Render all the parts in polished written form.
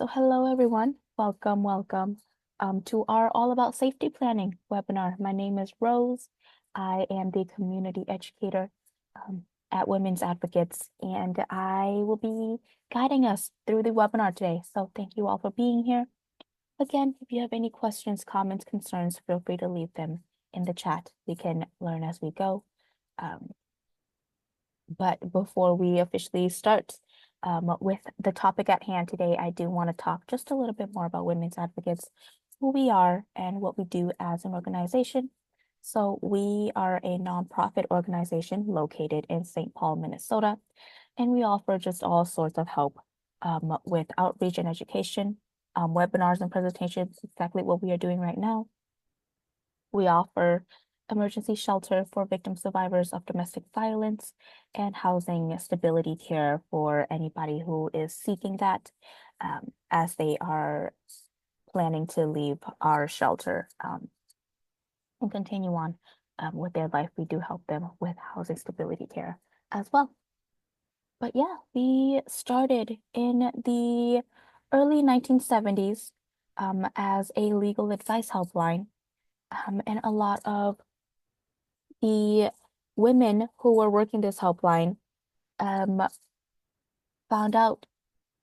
So hello everyone, welcome to our All About Safety Planning webinar. My name is Rose. I am the community educator at Women's Advocates, and I will be guiding us through the webinar today. So thank you all for being here. Again, if you have any questions, comments, concerns, feel free to leave them in the chat. We can learn as we go. But before we officially start with the topic at hand today, I do want to talk just a little bit more about Women's Advocates, who we are and what we do as an organization. So we are a nonprofit organization located in St. Paul, Minnesota, and we offer just all sorts of help with outreach and education, webinars and presentations, exactly what we are doing right now. We offer emergency shelter for victim survivors of domestic violence and housing stability care for anybody who is seeking that as they are planning to leave our shelter and continue on with their life. We do help them with housing stability care as well. But yeah, we started in the early 1970s as a legal advice helpline. And a lot of the women who were working this helpline um, found out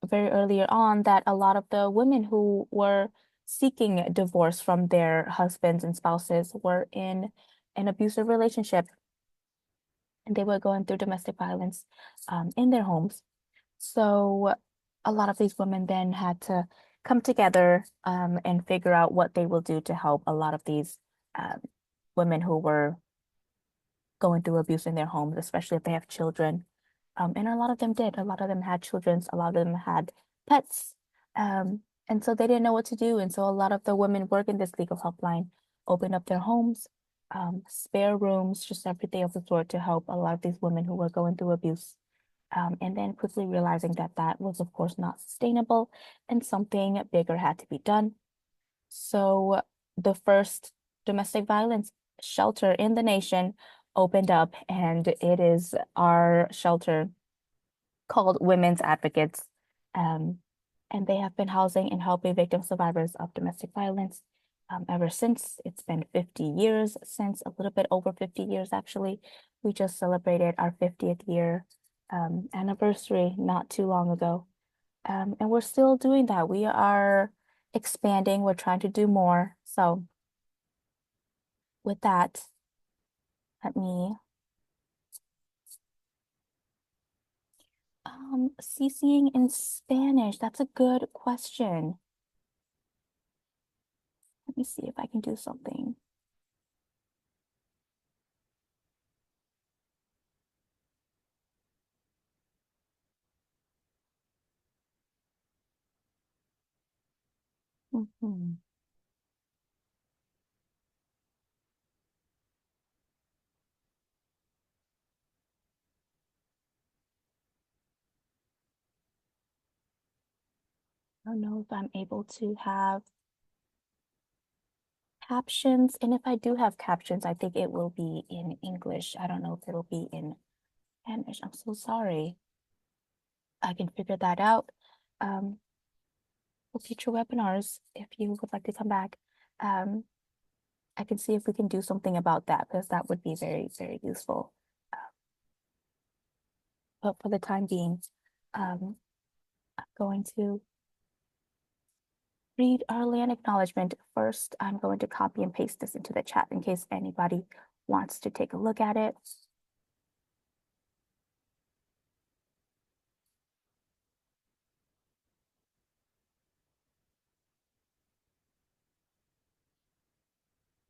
very earlier on that a lot of the women who were seeking divorce from their husbands and spouses were in an abusive relationship and they were going through domestic violence in their homes. So a lot of these women then had to come together and figure out what they will do to help a lot of these um, women who were going through abuse in their homes, especially if they have children. And a lot of them did. A lot of them had children. A lot of them had pets. And so they didn't know what to do. And so a lot of the women working this legal helpline opened up their homes, spare rooms, just everything of the sort to help a lot of these women who were going through abuse. And then quickly realizing that that was, of course, not sustainable and something bigger had to be done. So the first domestic violence shelter in the nation opened up, and it is our shelter called Women's Advocates. And they have been housing and helping victim survivors of domestic violence ever since. It's been 50 years since, a little bit over 50 years, actually. We just celebrated our 50th year anniversary not too long ago. And we're still doing that. We are expanding. We're trying to do more. So with that, let me CCing in Spanish. That's a good question. Let me see if I can do something. I don't know if I'm able to have captions. And if I do have captions, I think it will be in English. I don't know if it'll be in Spanish. I'm so sorry. I can figure that out. For future webinars, if you would like to come back, I can see if we can do something about that because that would be very, very useful. But for the time being, I'm going to read our land acknowledgement first. I'm going to copy and paste this into the chat in case anybody wants to take a look at it.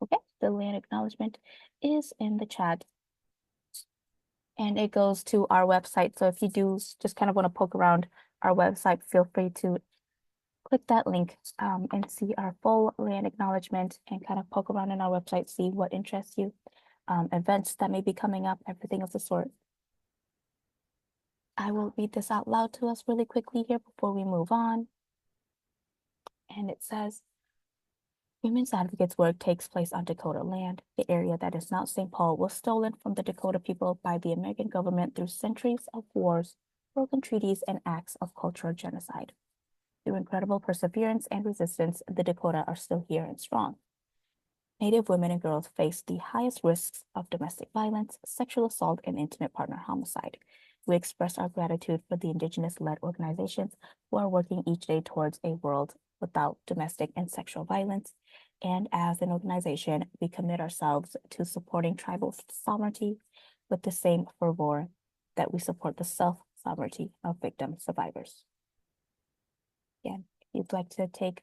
Okay, the land acknowledgement is in the chat and it goes to our website. So if you do just kind of want to poke around our website, feel free to click that link and see our full land acknowledgement and kind of poke around in our website, see what interests you, events that may be coming up, everything of the sort. I will read this out loud to us really quickly here before we move on. And it says, Women's Advocates work takes place on Dakota land. The area that is now St. Paul was stolen from the Dakota people by the American government through centuries of wars, broken treaties, and acts of cultural genocide. through incredible perseverance and resistance, the Dakota are still here and strong. Native women and girls face the highest risks of domestic violence, sexual assault, and intimate partner homicide. We express our gratitude for the Indigenous-led organizations who are working each day towards a world without domestic and sexual violence. And as an organization, we commit ourselves to supporting tribal sovereignty with the same fervor that we support the self-sovereignty of victim survivors. Again, if you'd like to take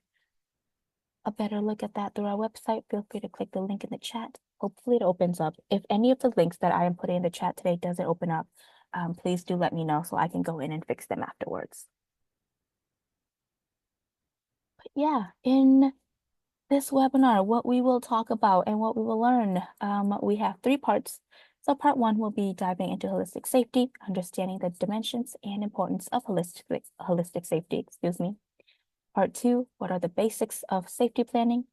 a better look at that through our website, feel free to click the link in the chat. Hopefully it opens up. If any of the links that I am putting in the chat today doesn't open up, please do let me know so I can go in and fix them afterwards. But yeah, in this webinar, what we will talk about and what we will learn, we have 3 parts. So part 1 will be diving into holistic safety, understanding the dimensions and importance of holistic safety, Part 2, what are the basics of safety planning?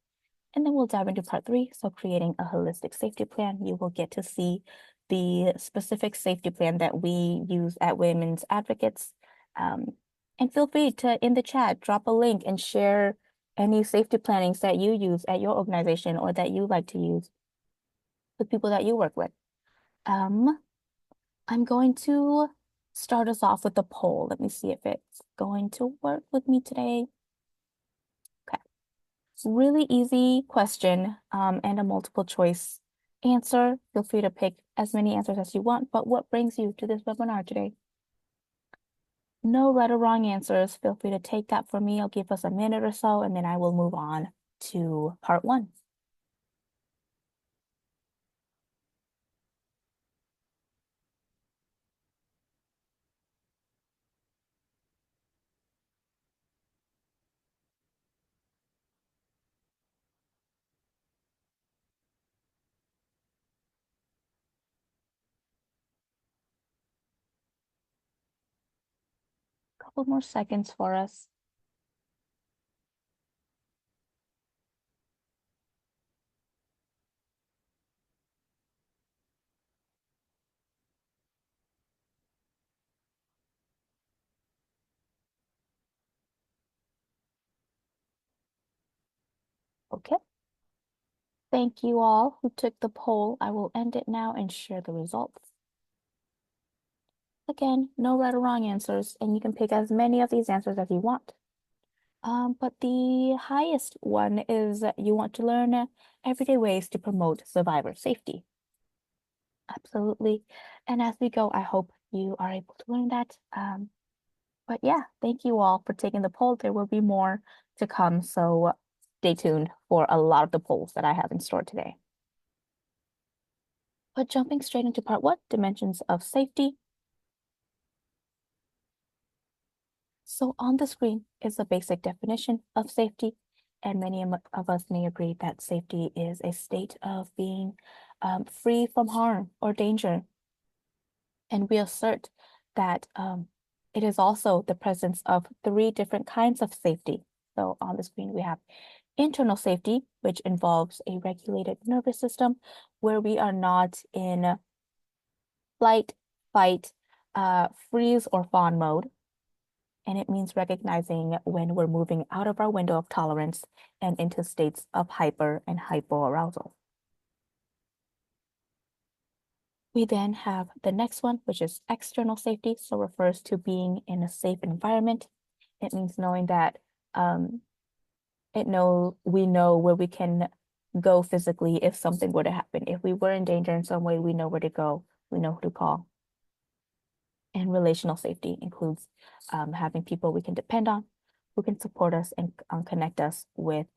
And then we'll dive into part 3. So creating a holistic safety plan, you will get to see the specific safety plan that we use at Women's Advocates. And feel free to, in the chat, drop a link and share any safety plannings that you use at your organization or that you like to use with people that you work with. I'm going to start us off with a poll. Let me see if it's going to work with me today. Okay. Really easy question and a multiple choice answer. Feel free to pick as many answers as you want, but what brings you to this webinar today? No right or wrong answers. Feel free to take that for me. I'll give us a minute or so, and then I will move on to part 1. Couple more seconds for us. Okay. Thank you all who took the poll. I will end it now and share the results. Again, no right or wrong answers, and you can pick as many of these answers as you want. But the highest one is you want to learn everyday ways to promote survivor safety. Absolutely. And as we go, I hope you are able to learn that. But yeah, thank you all for taking the poll. There will be more to come, so stay tuned for a lot of the polls that I have in store today. But jumping straight into part 1, dimensions of safety. So on the screen is a basic definition of safety, and many of us may agree that safety is a state of being free from harm or danger. And we assert that it is also the presence of 3 different kinds of safety. So on the screen, we have internal safety, which involves a regulated nervous system where we are not in flight, fight, freeze, or fawn mode. And it means recognizing when we're moving out of our window of tolerance and into states of hyper and hypoarousal. We then have the next one, which is external safety. So refers to being in a safe environment. It means knowing that we know where we can go physically if something were to happen. If we were in danger in some way, we know where to go. We know who to call. And relational safety includes having people we can depend on, who can support us and connect us with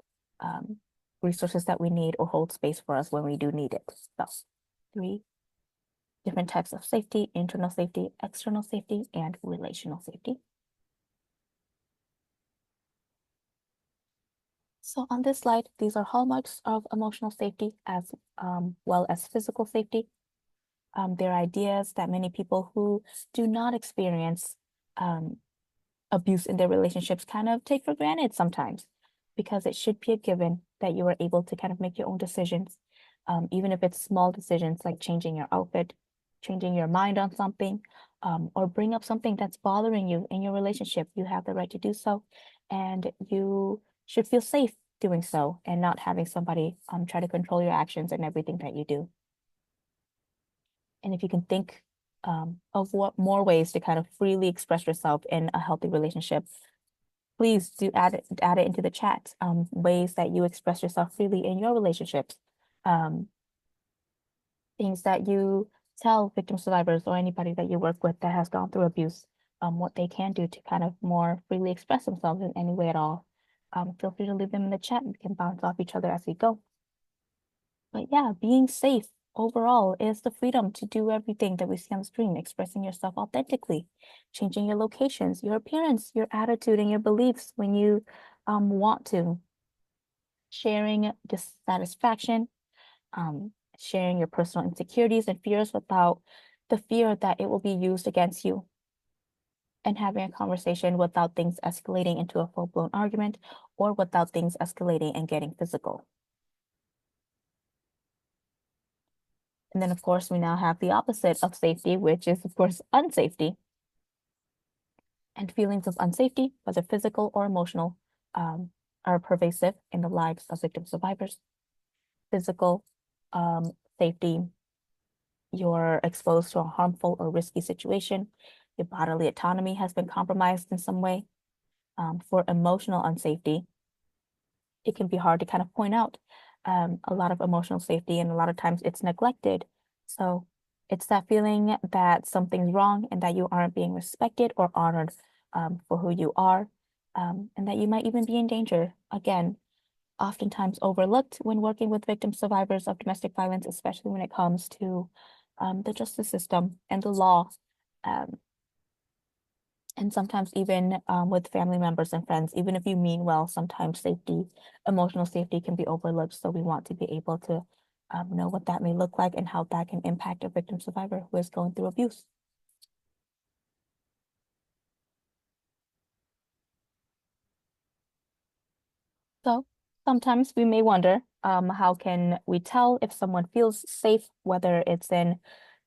resources that we need or hold space for us when we do need it. So 3 different types of safety: internal safety, external safety, and relational safety. So on this slide, these are hallmarks of emotional safety as well as physical safety. They're ideas that many people who do not experience abuse in their relationships kind of take for granted sometimes, because it should be a given that you are able to kind of make your own decisions, even if it's small decisions like changing your outfit, changing your mind on something, or bring up something that's bothering you in your relationship. You have the right to do so. and you should feel safe doing so and not having somebody try to control your actions and everything that you do. And if you can think of what more ways to kind of freely express yourself in a healthy relationship, please do add it into the chat. Ways that you express yourself freely in your relationships, um, things that you tell victim survivors or anybody that you work with that has gone through abuse, what they can do to kind of more freely express themselves in any way at all. Feel free to leave them in the chat and we can bounce off each other as we go. But yeah, being safe overall is the freedom to do everything that we see on the screen, expressing yourself authentically, changing your locations, your appearance, your attitude, and your beliefs when you want to, sharing dissatisfaction, sharing your personal insecurities and fears without the fear that it will be used against you, and having a conversation without things escalating into a full-blown argument or without things escalating and getting physical. And then, of course, we now have the opposite of safety, which is, of course, unsafety. And feelings of unsafety, whether physical or emotional, are pervasive in the lives of victim survivors. Physical safety, you're exposed to a harmful or risky situation. Your bodily autonomy has been compromised in some way. For emotional unsafety, it can be hard to kind of point out a lot of emotional safety, and a lot of times it's neglected. So it's that feeling that something's wrong and that you aren't being respected or honored for who you are, and that you might even be in danger. Again, oftentimes overlooked when working with victim survivors of domestic violence, especially when it comes to the justice system and the law. Um, and sometimes even with family members and friends, even if you mean well, sometimes emotional safety can be overlooked. So we want to be able to know what that may look like and how that can impact a victim survivor who is going through abuse. So sometimes we may wonder, how can we tell if someone feels safe, whether it's in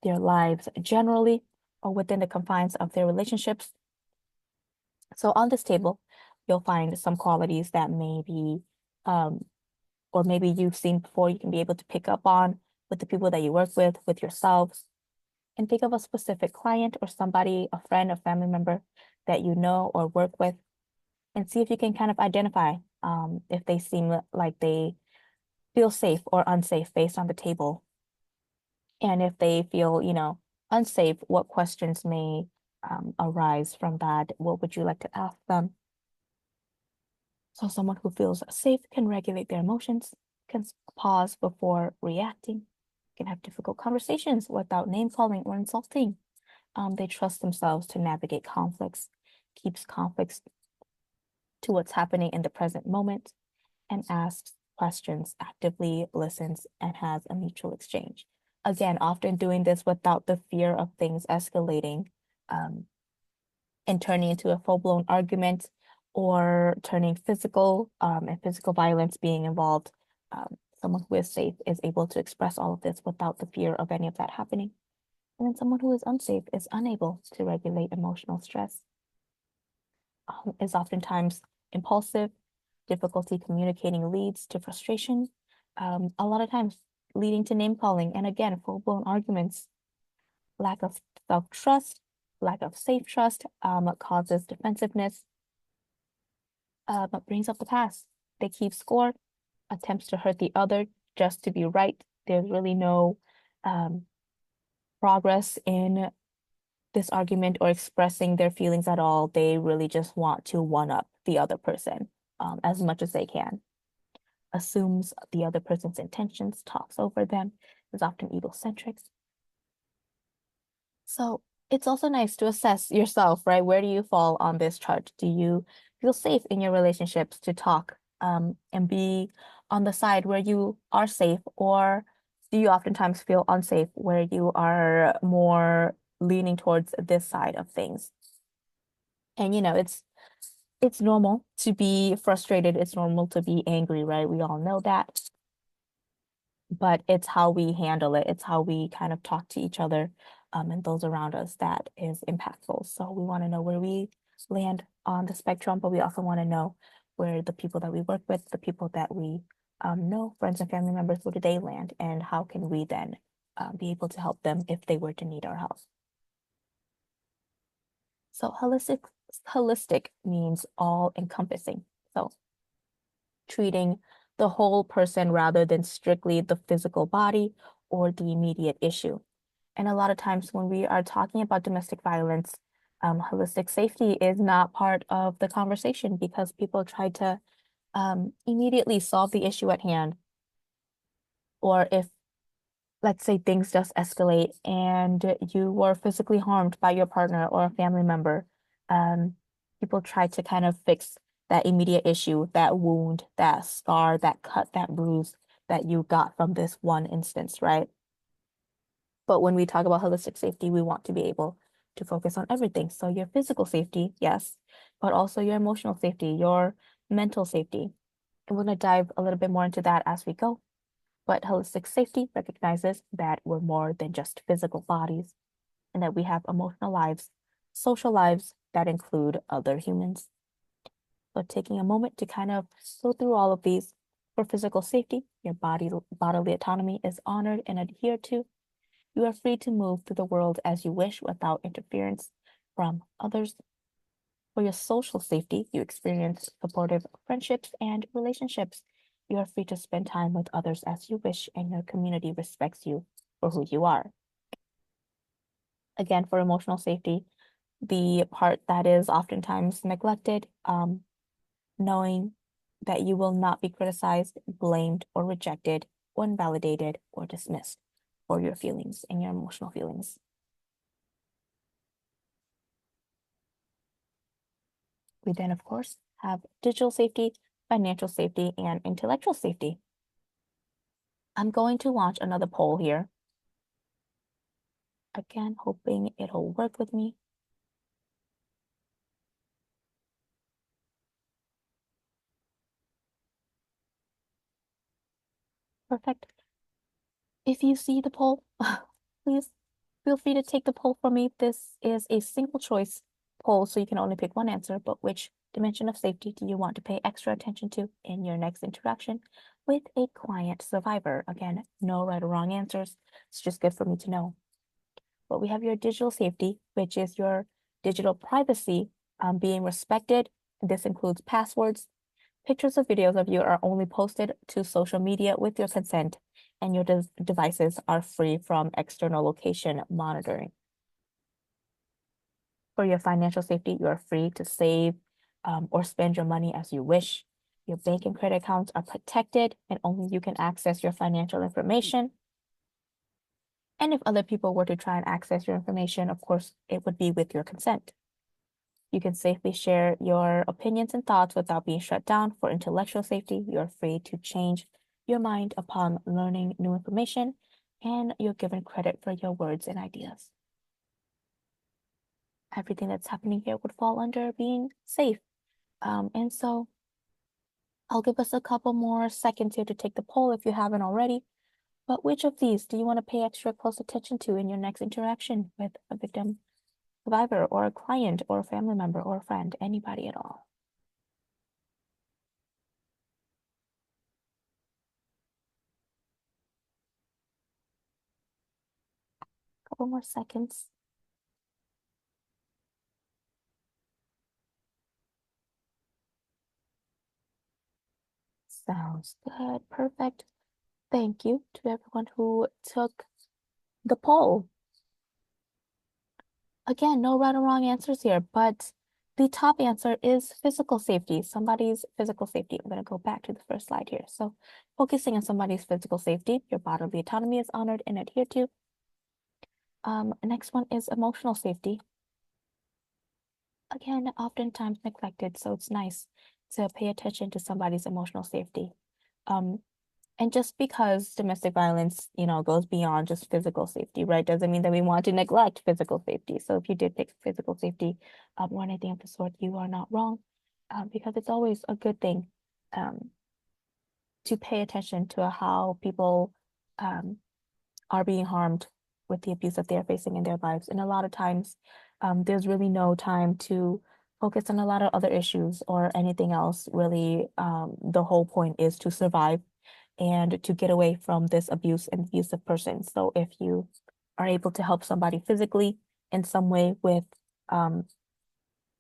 their lives generally or within the confines of their relationships? So on this table, you'll find some qualities that maybe, um, or maybe you've seen before, you can be able to pick up on with the people that you work with yourselves, and think of a specific client or somebody, a friend, a family member that you know or work with, and see if you can kind of identify if they seem like they feel safe or unsafe based on the table. And if they feel, unsafe, what questions may arise from that? What would you like to ask them? So someone who feels safe can regulate their emotions, can pause before reacting, can have difficult conversations without name calling or insulting. They trust themselves to navigate conflicts, keeps conflicts to what's happening in the present moment, and asks questions, actively listens, and has a mutual exchange. Again, often doing this without the fear of things escalating um, and turning into a full-blown argument or turning physical and physical violence being involved. Someone who is safe is able to express all of this without the fear of any of that happening. And then someone who is unsafe is unable to regulate emotional stress, is oftentimes impulsive. Difficulty communicating leads to frustration, a lot of times leading to name calling, and again, full-blown arguments. Lack of self-trust, lack of safe trust causes defensiveness, but brings up the past. They keep score, attempts to hurt the other just to be right. There's really no progress in this argument or expressing their feelings at all. They really just want to one up the other person as much as they can. Assumes the other person's intentions, talks over them, is often egocentric. So it's also nice to assess yourself, right? Where do you fall on this chart? Do you feel safe in your relationships to talk and be on the side where you are safe, or do you oftentimes feel unsafe where you are more leaning towards this side of things? And it's normal to be frustrated. It's normal to be angry, right? We all know that. But it's how we handle it. It's how we kind of talk to each other and those around us that is impactful. So we want to know where we land on the spectrum, but we also want to know where the people that we work with, the people that we know, friends and family members, where do they land, and how can we then be able to help them if they were to need our help. So holistic means all encompassing. So treating the whole person rather than strictly the physical body or the immediate issue. And a lot of times when we are talking about domestic violence, holistic safety is not part of the conversation because people try to immediately solve the issue at hand. Or if, let's say, things just escalate and you were physically harmed by your partner or a family member, people try to kind of fix that immediate issue, that wound, that scar, that cut, that bruise that you got from this one instance, right? But when we talk about holistic safety, we want to be able to focus on everything. So your physical safety, yes, but also your emotional safety, your mental safety. And we're going to dive a little bit more into that as we go. But holistic safety recognizes that we're more than just physical bodies and that we have emotional lives, social lives that include other humans. So taking a moment to kind of go through all of these. For physical safety, your bodily autonomy is honored and adhered to. You are free to move through the world as you wish without interference from others. For your social safety, you experience supportive friendships and relationships. You are free to spend time with others as you wish, and your community respects you for who you are. Again, for emotional safety, the part that is oftentimes neglected, knowing that you will not be criticized, blamed, or rejected, or invalidated, or dismissed for your feelings and your emotional feelings. We then, of course, have digital safety, financial safety, and intellectual safety. I'm going to launch another poll here. Again, hoping it'll work with me. Perfect. If you see the poll, please feel free to take the poll for me. This is a single choice poll, so you can only pick one answer, but which dimension of safety do you want to pay extra attention to in your next interaction with a client survivor? Again, no right or wrong answers. It's just good for me to know. But we have your digital safety, which is your digital privacy being respected. This includes passwords. Pictures or videos of you are only posted to social media with your consent, and your devices are free from external location monitoring. For your financial safety, you are free to save or spend your money as you wish. Your bank and credit accounts are protected, and only you can access your financial information. And if other people were to try and access your information, of course, it would be with your consent. You can safely share your opinions and thoughts without being shut down. For intellectual safety, you're free to change your mind upon learning new information, and you're given credit for your words and ideas. Everything that's happening here would fall under being safe. And so I'll give us a couple more seconds here to take the poll if you haven't already. But which of these do you want to pay extra close attention to in your next interaction with a victim, survivor, or a client, or a family member, or a friend, anybody at all? Couple more seconds. Sounds good. Perfect. Thank you to everyone who took the poll. Again, no right or wrong answers here, but the top answer is physical safety, somebody's physical safety. I'm going to go back to the first slide here. So focusing on somebody's physical safety, your bodily autonomy is honored and adhered to. Next one is emotional safety. Again, oftentimes neglected, so it's nice to pay attention to somebody's emotional safety. And just because domestic violence, goes beyond just physical safety, right, doesn't mean that we want to neglect physical safety. So if you did pick physical safety or anything of the sort, you are not wrong, because it's always a good thing to pay attention to how people are being harmed with the abuse that they're facing in their lives. And a lot of times, there's really no time to focus on a lot of other issues or anything else. Really, the whole point is to survive and to get away from this abuse and abusive person. So if you are able to help somebody physically in some way with, um,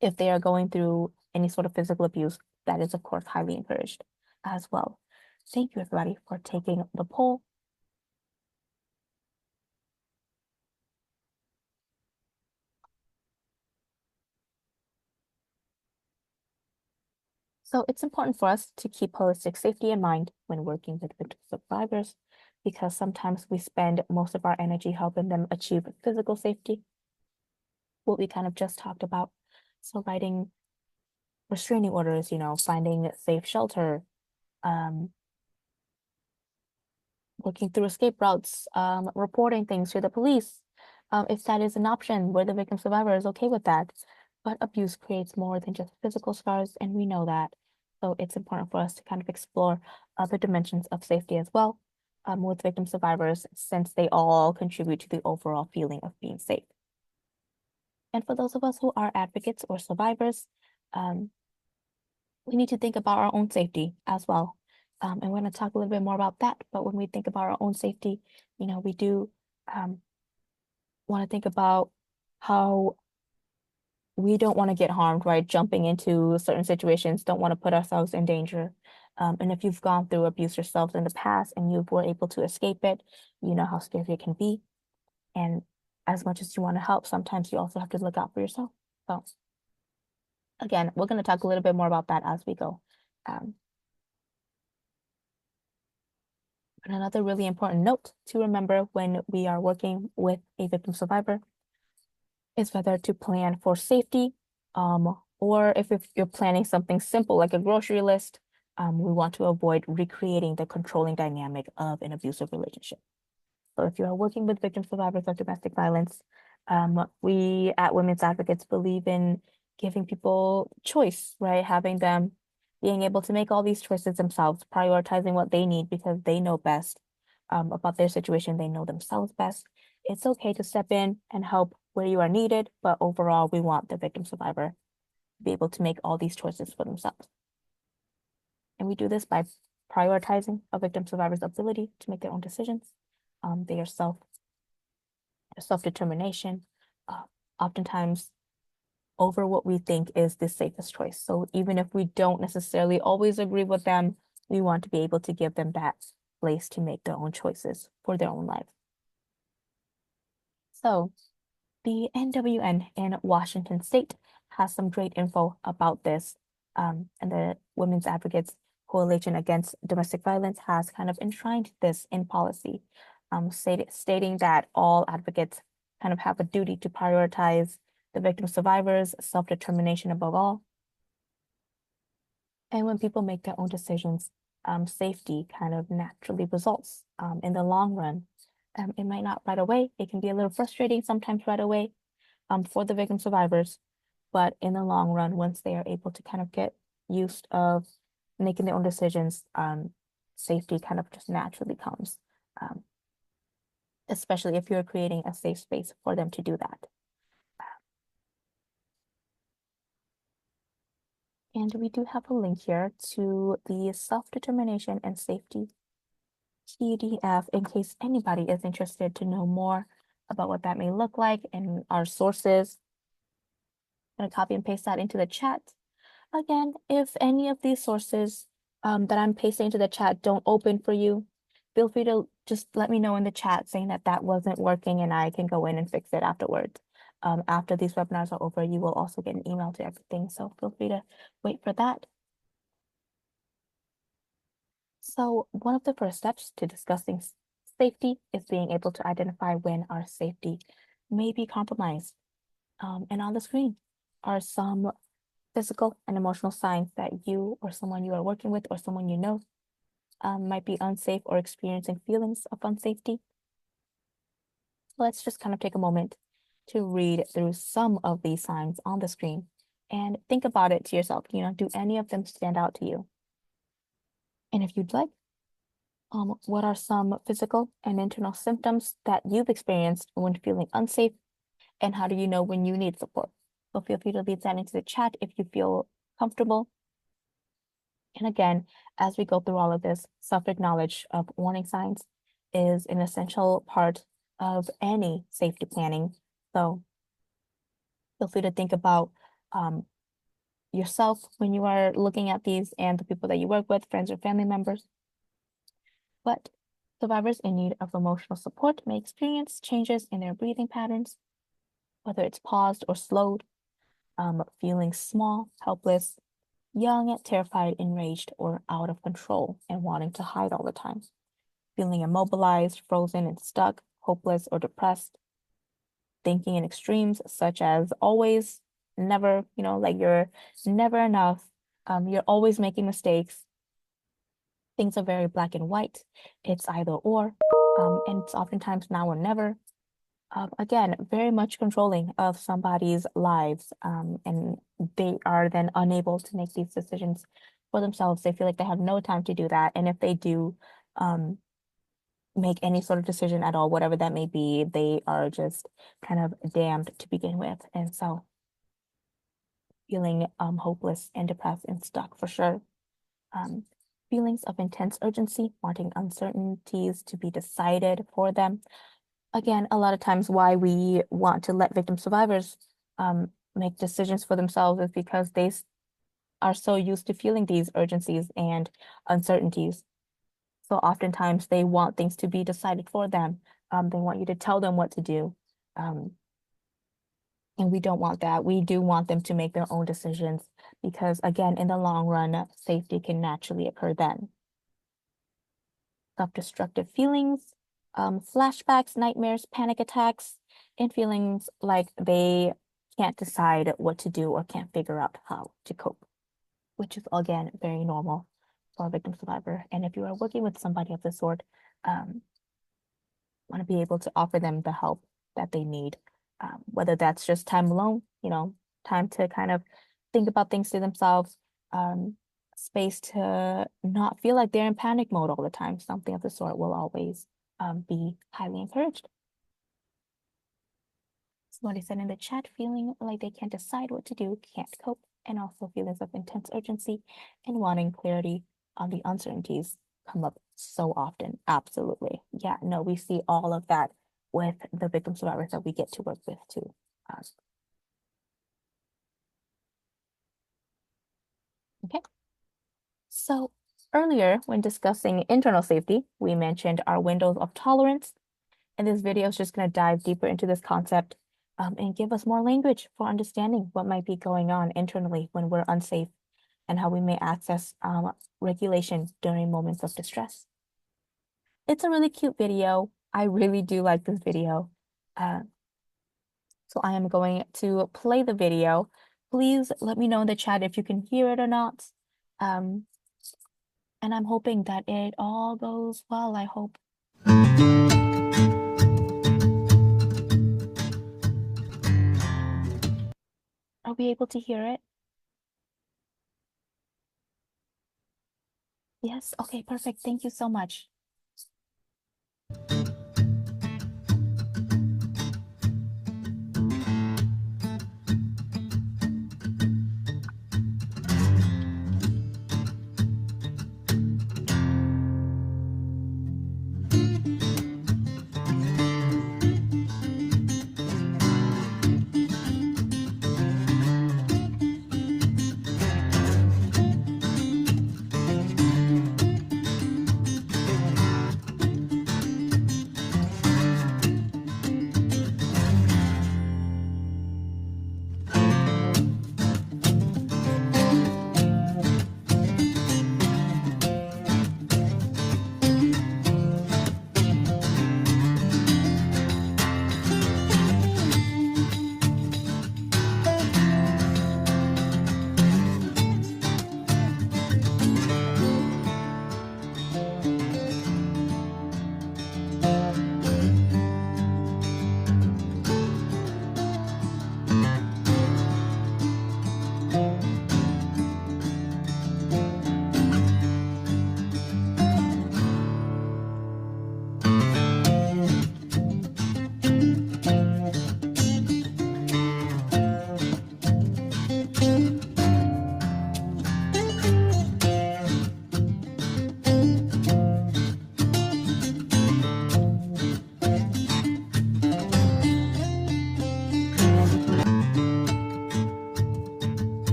if they are going through any sort of physical abuse, that is, of course, highly encouraged as well. Thank you, everybody, for taking the poll. So it's important for us to keep holistic safety in mind when working with victim survivors, because sometimes we spend most of our energy helping them achieve physical safety, what we kind of just talked about. So writing restraining orders, finding safe shelter, um, looking through escape routes, reporting things to the police, if that is an option where the victim survivor is okay with that. But abuse creates more than just physical scars, and we know that. So it's important for us to kind of explore other dimensions of safety as well, with victim survivors, since they all contribute to the overall feeling of being safe. And for those of us who are advocates or survivors, um, we need to think about our own safety as well. And we're going to talk a little bit more about that. But when we think about our own safety, we do want to think about how we don't want to get harmed, right? Jumping into certain situations, don't want to put ourselves in danger. And if you've gone through abuse yourself in the past and you were able to escape it, you know how scary it can be. And as much as you want to help, sometimes you also have to look out for yourself. So again, we're going to talk a little bit more about that as we go. Um, And another really important note to remember when we are working with a victim survivor is whether to plan for safety, or if you're planning something simple like a grocery list, we want to avoid recreating the controlling dynamic of an abusive relationship. So if you are working with victim survivors of domestic violence, we at Women's Advocates believe in giving people choice, right? Having them being able to make all these choices themselves, prioritizing what they need because they know best, about their situation. They know themselves best. It's okay to step in and help where you are needed, but overall, we want the victim survivor to be able to make all these choices for themselves. And we do this by prioritizing a victim survivor's ability to make their own decisions. Their self-determination, uh, oftentimes over what we think is the safest choice. So even if we don't necessarily always agree with them, we want to be able to give them that place to make their own choices for their own life. So the NWN in Washington State has some great info about this. And the Women's Advocates Coalition Against Domestic Violence has kind of enshrined this in policy, stating that all advocates kind of have a duty to prioritize the victim survivors' self-determination above all. And when people make their own decisions, safety kind of naturally results in the long run. It might not right away. It can be a little frustrating sometimes right away, for the victim survivors, but in the long run, once they are able to kind of get used of making their own decisions, safety kind of just naturally comes, um, especially if you're creating a safe space for them to do that. And we do have a link here to the self-determination and safety PDF in case anybody is interested to know more about what that may look like and our sources. I'm gonna copy and paste that into the chat. Again, if any of these sources that I'm pasting into the chat don't open for you, feel free to just let me know in the chat saying that that wasn't working and I can go in and fix it afterwards. After these webinars are over, you will also get an email to everything. So feel free to wait for that. So one of the first steps to discussing safety is being able to identify when our safety may be compromised. And on the screen are some physical and emotional signs that you or someone you are working with or someone you know might be unsafe or experiencing feelings of unsafety. Let's just kind of take a moment to read through some of these signs on the screen and think about it to yourself. Do any of them stand out to you? And if you'd like, what are some physical and internal symptoms that you've experienced when feeling unsafe, and how do you know when you need support? So feel free to leave that into the chat if you feel comfortable. And again, as we go through all of this, self-acknowledge of warning signs is an essential part of any safety planning. So feel free to think about yourself when you are looking at these and the people that you work with, friends or family members. But survivors in need of emotional support may experience changes in their breathing patterns, whether it's paused or slowed, feeling small, helpless, young, terrified, enraged, or out of control and wanting to hide all the time, feeling immobilized, frozen, and stuck, hopeless, or depressed, thinking in extremes such as always, never, like you're never enough, you're always making mistakes. Things are very black and white. It's either or, and it's oftentimes now or never. Again, very much controlling of somebody's lives, and they are then unable to make these decisions for themselves. They feel like they have no time to do that, and if they do make any sort of decision at all, whatever that may be, they are just kind of damned to begin with. And so feeling hopeless and depressed and stuck for sure. Feelings of intense urgency, wanting uncertainties to be decided for them. Again, a lot of times why we want to let victim survivors make decisions for themselves is because they are so used to feeling these urgencies and uncertainties. So oftentimes they want things to be decided for them. They want you to tell them what to do. And we don't want that. We do want them to make their own decisions because, again, in the long run, safety can naturally occur then. Self-destructive feelings, flashbacks, nightmares, panic attacks, and feelings like they can't decide what to do or can't figure out how to cope, which is, again, very normal for a victim survivor. And if you are working with somebody of this sort, want to be able to offer them the help that they need, whether that's just time alone, time to kind of think about things to themselves, space to not feel like they're in panic mode all the time. Something of the sort will always be highly encouraged. Somebody said in the chat, feeling like they can't decide what to do, can't cope, and also feelings of intense urgency and wanting clarity on the uncertainties come up so often. Absolutely. Yeah, no, we see all of that with the victim survivors that we get to work with too. Okay. So earlier, when discussing internal safety, we mentioned our windows of tolerance. And this video is just going to dive deeper into this concept and give us more language for understanding what might be going on internally when we're unsafe and how we may access regulation during moments of distress. It's a really cute video. I really do like this video. So I am going to play the video. Please let me know in the chat if you can hear it or not. And I'm hoping that it all goes well, I hope. Are we able to hear it? Yes? Okay, perfect. Thank you so much.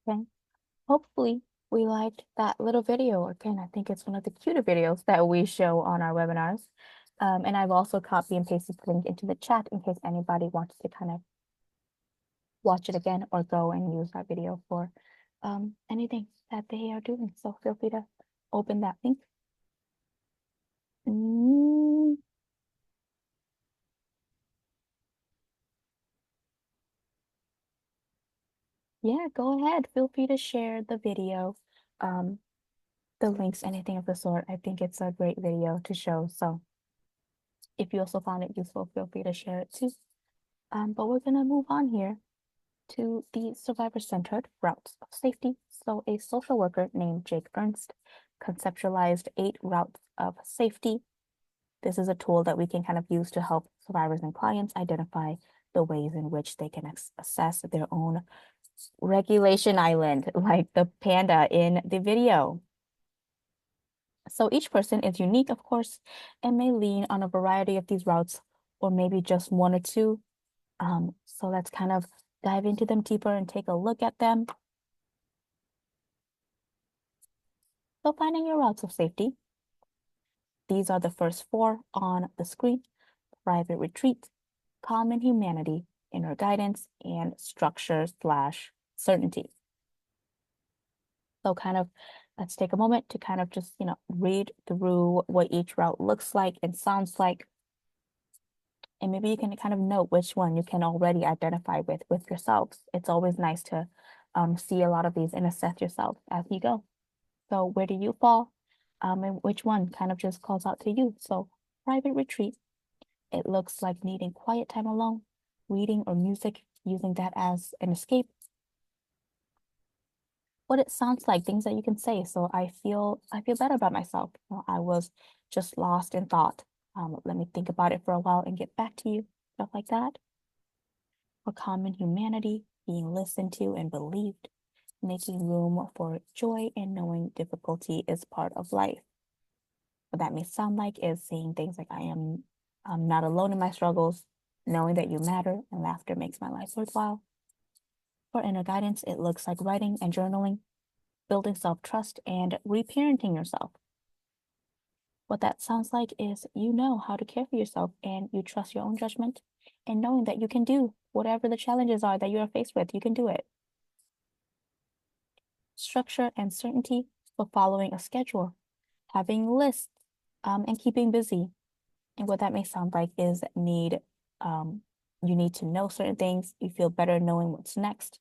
Okay. Hopefully we liked that little video. Again, I think it's one of the cuter videos that we show on our webinars. And I've also copy and pasted the link into the chat in case anybody wants to kind of watch it again or go and use that video for anything that they are doing. So feel free to open that link. Mm, yeah, go ahead. Feel free to share the video, um, the links, anything of the sort. I think it's a great video to show. So if you also found it useful, feel free to share it too. But we're gonna move on here to the survivor-centered routes of safety. So a social worker named Jake Ernst conceptualized 8 routes of safety. This is a tool that we can kind of use to help survivors and clients identify the ways in which they can assess their own regulation island, like the panda in the video. So each person is unique, of course, and may lean on a variety of these routes, or maybe just one or two. So let's kind of dive into them deeper and take a look at them. So finding your routes of safety. These are the first 4 on the screen: private retreat, common humanity, inner guidance, and structure/certainty. So kind of let's take a moment to kind of just, read through what each route looks like and sounds like. And maybe you can kind of note which one you can already identify with yourselves. It's always nice to see a lot of these and assess yourself as you go. So where do you fall? And which one kind of just calls out to you? So private retreat, it looks like needing quiet time alone, reading or music, using that as an escape. What it sounds like, things that you can say. So I feel better about myself. I was just lost in thought. Let me think about it for a while and get back to you. Stuff like that. For common humanity, being listened to and believed, making room for joy and knowing difficulty is part of life. What that may sound like is saying things like, I'm not alone in my struggles, knowing that you matter, and laughter makes my life worthwhile. For inner guidance, it looks like writing and journaling, building self-trust, and reparenting yourself. What that sounds like is you know how to care for yourself and you trust your own judgment and knowing that you can do whatever the challenges are that you are faced with, you can do it. Structure and certainty for following a schedule, having lists, and keeping busy. And what that may sound like is you need to know certain things, you feel better knowing what's next,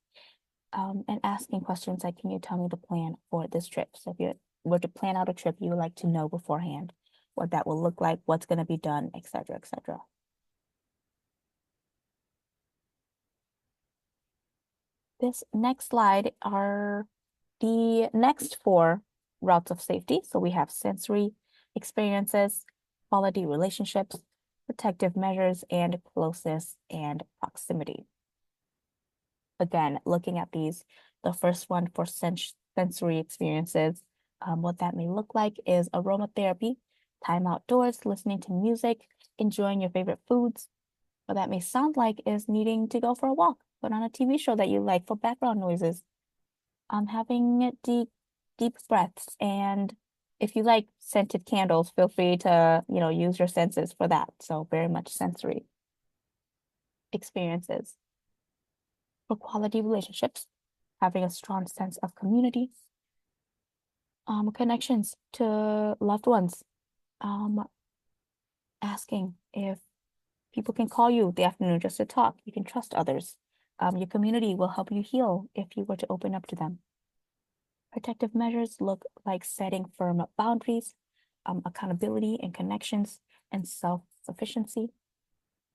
and asking questions like, can you tell me the plan for this trip? So if you were to plan out a trip, you would like to know beforehand what that will look like, what's going to be done, etc., etc. This next slide are the next 4 routes of safety. So we have sensory experiences, quality relationships, protective measures, and closeness and proximity. Again, looking at these, the first one for sensory experiences, what that may look like is aromatherapy, time outdoors, listening to music, enjoying your favorite foods. What that may sound like is needing to go for a walk, put on a TV show that you like for background noises, having deep breaths, and if you like scented candles, feel free to, use your senses for that. So very much sensory experiences. For quality relationships, having a strong sense of community, connections to loved ones, um, asking if people can call you the afternoon just to talk. You can trust others. Your community will help you heal if you were to open up to them. Protective measures look like setting firm boundaries, accountability and connections, and self-sufficiency.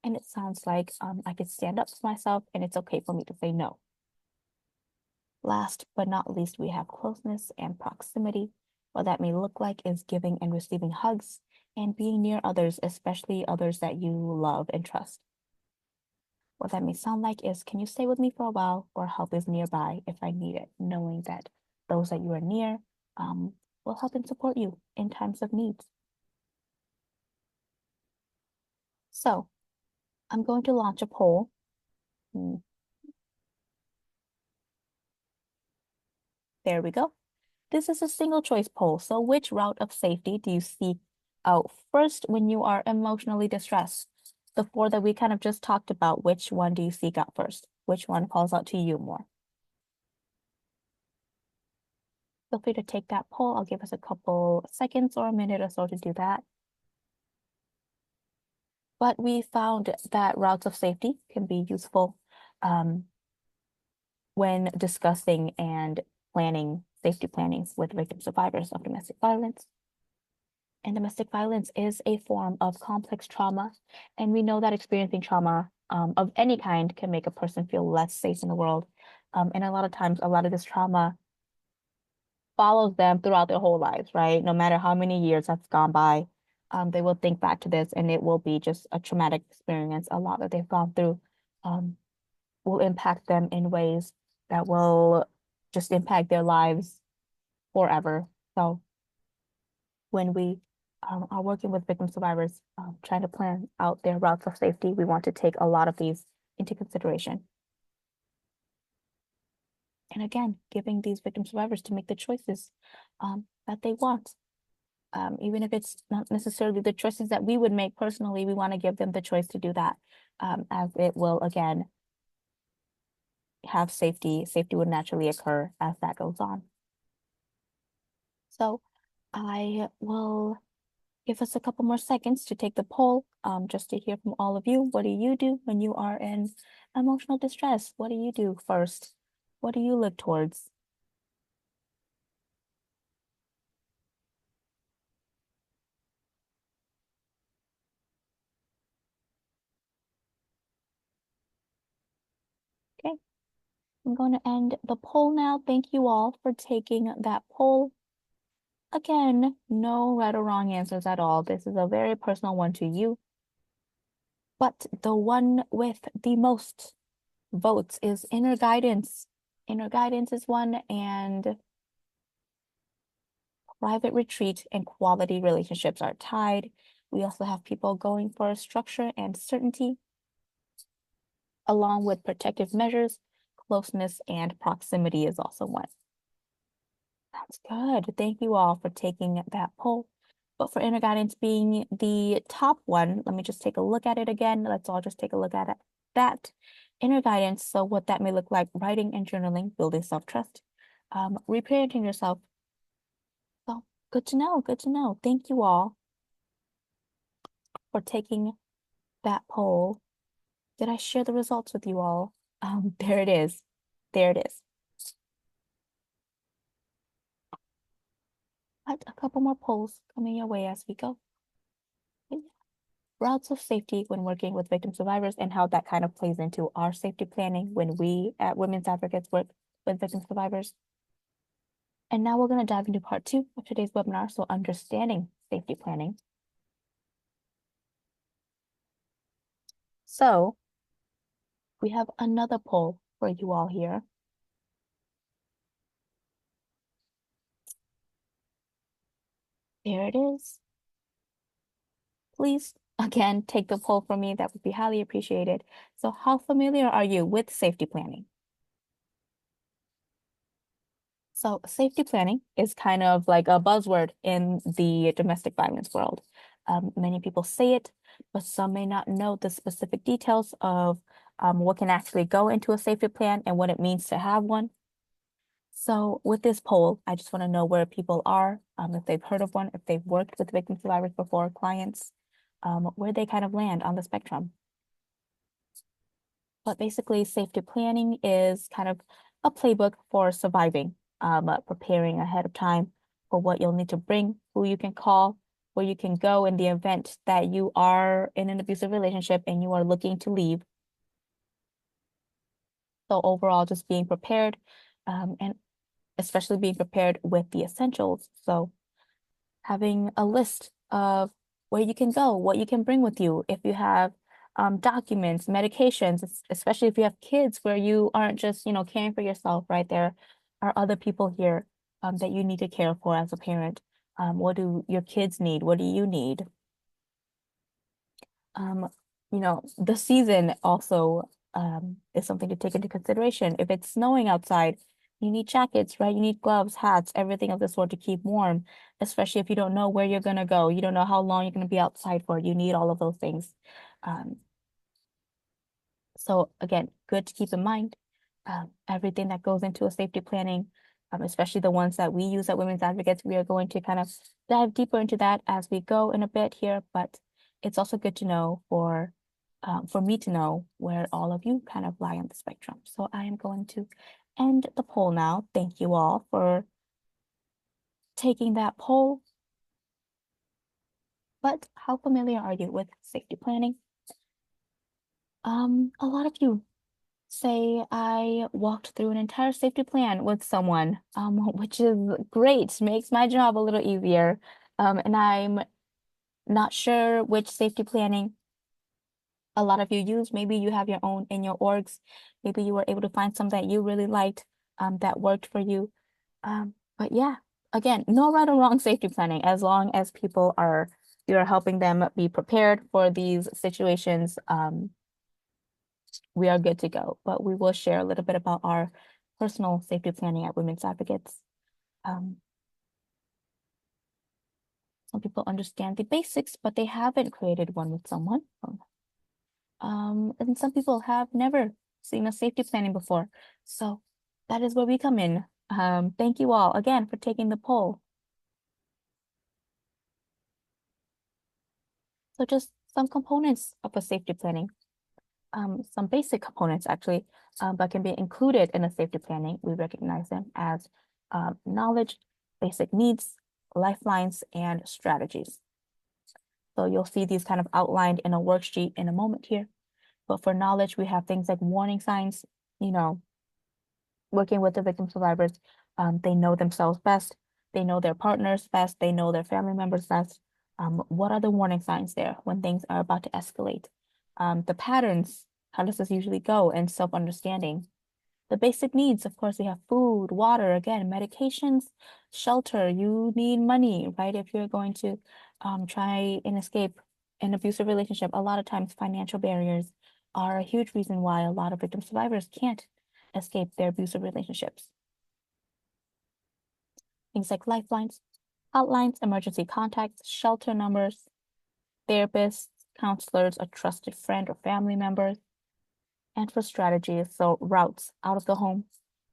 And it sounds like I could stand up for myself and it's okay for me to say no. Last but not least, we have closeness and proximity. What that may look like is giving and receiving hugs and being near others, especially others that you love and trust. What that may sound like is, can you stay with me for a while, or help is nearby if I need it, knowing that those that you are near will help and support you in times of needs. So I'm going to launch a poll. Hmm, There we go. This is a single choice poll. So which route of safety do you seek out first when you are emotionally distressed? The four that we kind of just talked about, which one do you seek out first? Which one calls out to you more? Feel free to take that poll. I'll give us a couple seconds or a minute or so to do that. But we found that routes of safety can be useful when discussing and planning safety plannings with victim survivors of domestic violence. And domestic violence is a form of complex trauma. And we know that experiencing trauma of any kind can make a person feel less safe in the world. And a lot of times, a lot of this trauma follows them throughout their whole lives, right? No matter how many years have gone by, they will think back to this and it will be just a traumatic experience. A lot that they've gone through will impact them in ways that will just impact their lives forever. So when we are working with victim survivors, trying to plan out their routes of safety, we want to take a lot of these into consideration. And again, giving these victim survivors to make the choices that they want. Even if it's not necessarily the choices that we would make personally, we want to give them the choice to do that, as it will, again, have safety. Safety would naturally occur as that goes on. So I will give us a couple more seconds to take the poll, just to hear from all of you. What do you do when you are in emotional distress? What do you do first? What do you look towards? Okay, I'm going to end the poll now. Thank you all for taking that poll. Again, no right or wrong answers at all. This is a very personal one to you. But the one with the most votes is inner guidance. Inner guidance is one, and private retreat and quality relationships are tied. We also have people going for structure and certainty, along with protective measures. Closeness and proximity is also one. That's good. Thank you all for taking that poll. But for inner guidance being the top one, let me just take a look at it again. Let's all just take a look at it. That inner guidance. So what that may look like: writing and journaling, building self-trust, reparenting yourself. So good to know. Good to know. Thank you all for taking that poll. Did I share the results with you all? There it is. There it is. But a couple more polls coming your way as we go. Routes of safety when working with victim survivors and how that kind of plays into our safety planning when we at Women's Advocates work with victim survivors. And now we're going to dive into part 2 of today's webinar, so understanding safety planning. So we have another poll for you all here. There it is. Please, again, take the poll from me. That would be highly appreciated. So how familiar are you with safety planning? So safety planning is kind of like a buzzword in the domestic violence world. Many people say it, but some may not know the specific details of what can actually go into a safety plan and what it means to have one. So with this poll, I just want to know where people are, if they've heard of one, if they've worked with victim survivors before, clients, where they kind of land on the spectrum. But basically, safety planning is kind of a playbook for surviving, preparing ahead of time for what you'll need to bring, who you can call, where you can go in the event that you are in an abusive relationship and you are looking to leave. So overall, just being prepared, and especially being prepared with the essentials. So having a list of where you can go, what you can bring with you. If you have documents, medications, especially if you have kids where you aren't just, caring for yourself, right? There are other people here that you need to care for as a parent. What do your kids need? What do you need? Um, the season also is something to take into consideration. If it's snowing outside, You need jackets, right? You need gloves, hats, everything of the sort to keep warm, especially if you don't know where you're gonna go. You don't know how long you're gonna be outside for. You need all of those things. Um, so again, good to keep in mind. Everything that goes into a safety planning, especially the ones that we use at Women's Advocates, we are going to kind of dive deeper into that as we go in a bit here, but it's also good to know for me to know where all of you kind of lie on the spectrum. So I am going to end the poll now. Thank you all for taking that poll. But how familiar are you with safety planning? A lot of you say I walked through an entire safety plan with someone, which is great, makes my job a little easier. And I'm not sure which safety planning a lot of you use. Maybe you have your own in your orgs. Maybe you were able to find some that you really liked, that worked for you. But yeah, again, no right or wrong safety planning, as long as you're helping them be prepared for these situations. We are good to go. But we will share a little bit about our personal safety planning at Women's Advocates. Um, some people understand the basics, but they haven't created one with someone. And some people have never seen a safety planning before. So that is where we come in. Thank you all again for taking the poll. So just some components of a safety planning. Some basic components actually, but can be included in a safety planning. We recognize them as knowledge, basic needs, lifelines, and strategies. So you'll see these kind of outlined in a worksheet in a moment here. But for knowledge, we have things like warning signs, you know, working with the victim survivors. They know themselves best. They know their partners best. They know their family members best. What are the warning signs there when things are about to escalate? The patterns, how does this usually go? And self-understanding. The basic needs, of course, we have food, water, again, medications, shelter. You need money, right? If you're going to try and escape an abusive relationship, a lot of times financial barriers are a huge reason why a lot of victim survivors can't escape their abusive relationships. Things like lifelines, hotlines, emergency contacts, shelter numbers, therapists, counselors, a trusted friend or family member, and for strategies, so routes out of the home,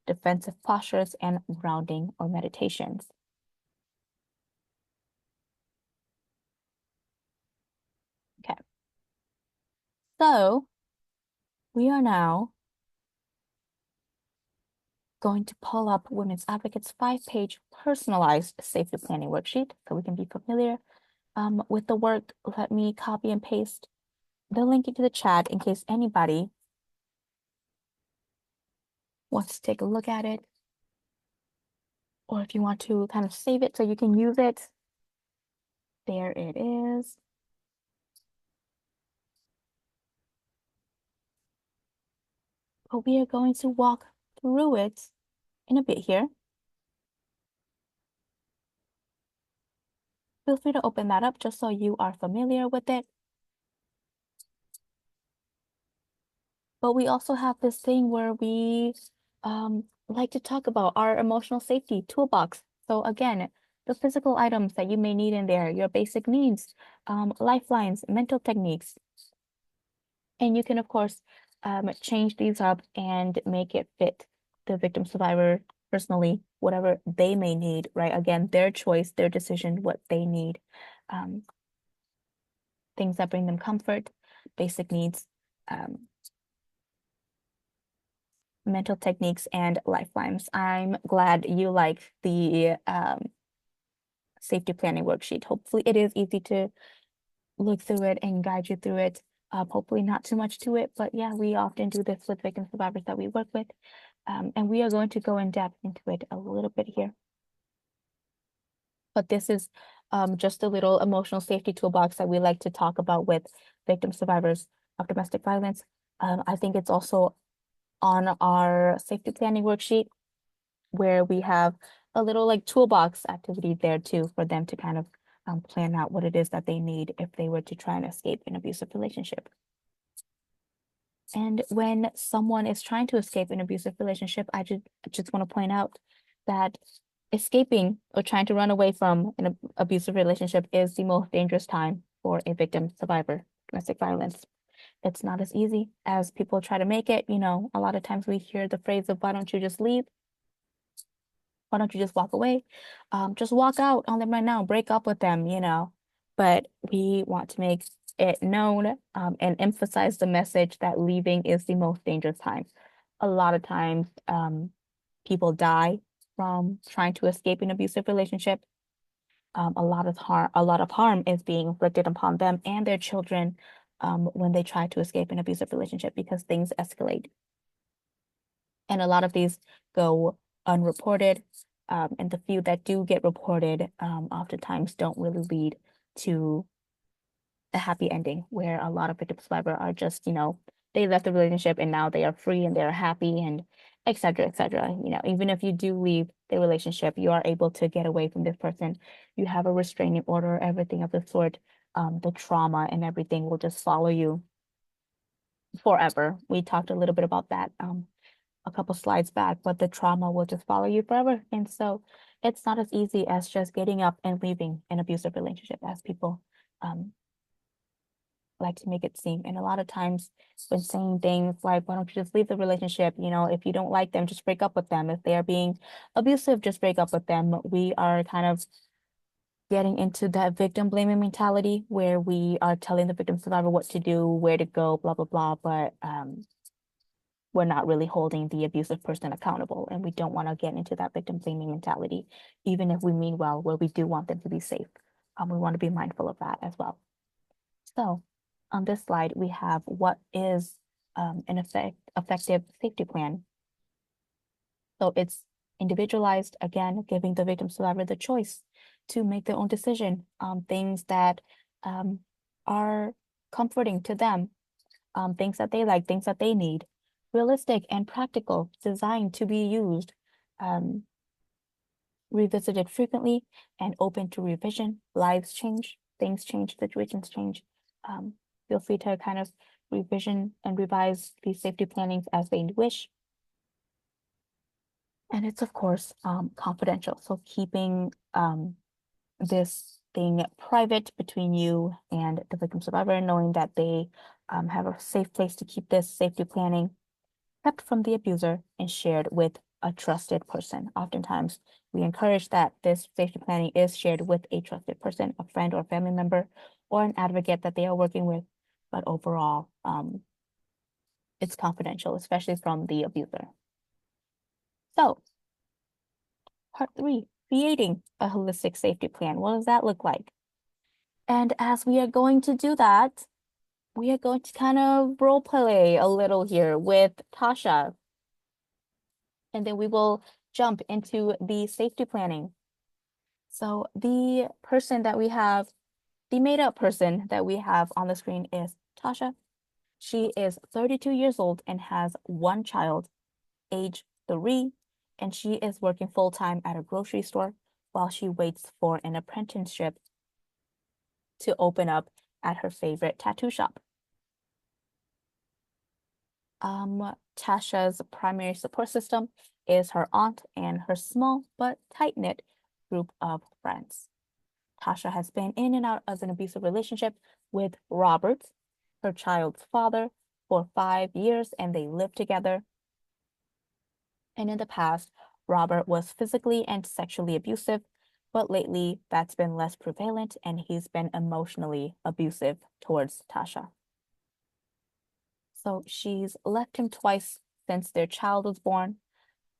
defensive postures, and grounding or meditations. Okay, so we are now going to pull up Women's Advocates 5-page personalized safety planning worksheet so we can be familiar with the work. Let me copy and paste the link into the chat in case anybody wants to take a look at it, or if you want to kind of save it so you can use it. There it is. But we are going to walk through it in a bit here. Feel free to open that up just so you are familiar with it. But we also have this thing where we like to talk about our emotional safety toolbox. So again, the physical items that you may need in there, your basic needs, lifelines, mental techniques. And you can, of course, change these up and make it fit the victim survivor personally, whatever they may need, right? Again, their choice, their decision, what they need. Um, things that bring them comfort, basic needs, mental techniques, and lifelines. I'm glad you like the safety planning worksheet. Hopefully it is easy to look through it and guide you through it. Hopefully not too much to it, but yeah, we often do this with victim survivors that we work with. And we are going to go in depth into it a little bit here. But this is just a little emotional safety toolbox that we like to talk about with victim survivors of domestic violence. I think it's also on our safety planning worksheet where we have a little like toolbox activity there too for them to kind of plan out what it is that they need if they were to try and escape an abusive relationship. And when someone is trying to escape an abusive relationship, I just want to point out that escaping or trying to run away from an abusive relationship is the most dangerous time for a victim survivor domestic violence. It's not as easy as people try to make it. A lot of times we hear the phrase of, why don't you just leave? Why don't you just walk away? Just walk out on them right now, break up with them. But we want to make it known and emphasize the message that leaving is the most dangerous time. A lot of times, people die from trying to escape an abusive relationship. A lot of harm is being inflicted upon them and their children when they try to escape an abusive relationship because things escalate. And a lot of these go unreported. And the few that do get reported oftentimes don't really lead to a happy ending, where a lot of victim survivors are just, they left the relationship and now they are free and they're happy and et cetera, et cetera. Even if you do leave the relationship, you are able to get away from this person. You have a restraining order, everything of the sort. The trauma and everything will just follow you forever. We talked a little bit about that a couple slides back, but the trauma will just follow you forever. And so it's not as easy as just getting up and leaving an abusive relationship as people um, like to make it seem. And a lot of times when saying things like, why don't you just leave the relationship? If you don't like them, just break up with them. If they are being abusive, just break up with them. We are kind of getting into that victim blaming mentality where we are telling the victim survivor what to do, where to go, blah, blah, blah. But we're not really holding the abusive person accountable. And we don't want to get into that victim blaming mentality, even if we mean well, where we do want them to be safe. We want to be mindful of that as well. So on this slide, we have what is an effective safety plan. So it's individualized, again, giving the victim survivor the choice to make their own decision on things that are comforting to them, things that they like, things that they need, realistic and practical, designed to be used, um, revisited frequently, and open to revision. Lives change, things change, situations change. Um, Feel free to kind of revision and revise these safety plannings as they wish. And it's, of course, confidential. So keeping this thing private between you and the victim survivor, knowing that they have a safe place to keep this safety planning kept from the abuser and shared with a trusted person. Oftentimes, we encourage that this safety planning is shared with a trusted person, a friend or family member, or an advocate that they are working with. But overall, it's confidential, especially from the abuser. So, part 3, creating a holistic safety plan. What does that look like? And as we are going to do that, we are going to kind of role play a little here with Tasha. And then we will jump into the safety planning. So the person that we have, the made up person that we have on the screen is Tasha. She is 32 years old and has one child, age 3, and she is working full-time at a grocery store while she waits for an apprenticeship to open up at her favorite tattoo shop. Tasha's primary support system is her aunt and her small but tight-knit group of friends. Tasha has been in and out of an abusive relationship with Robert, her child's father, for 5 years, and they live together. And in the past, Robert was physically and sexually abusive, but lately that's been less prevalent and he's been emotionally abusive towards Tasha. So she's left him twice since their child was born,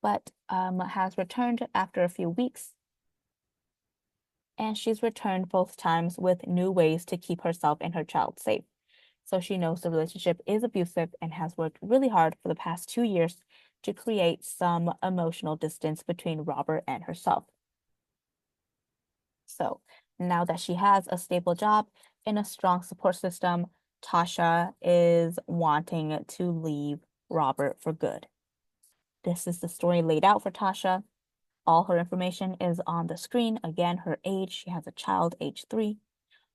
but has returned after a few weeks. And she's returned both times with new ways to keep herself and her child safe. So she knows the relationship is abusive and has worked really hard for the past 2 years to create some emotional distance between Robert and herself. So now that she has a stable job and a strong support system, Tasha is wanting to leave Robert for good. This is the story laid out for Tasha. All her information is on the screen. Again, her age, she has a child, age 3,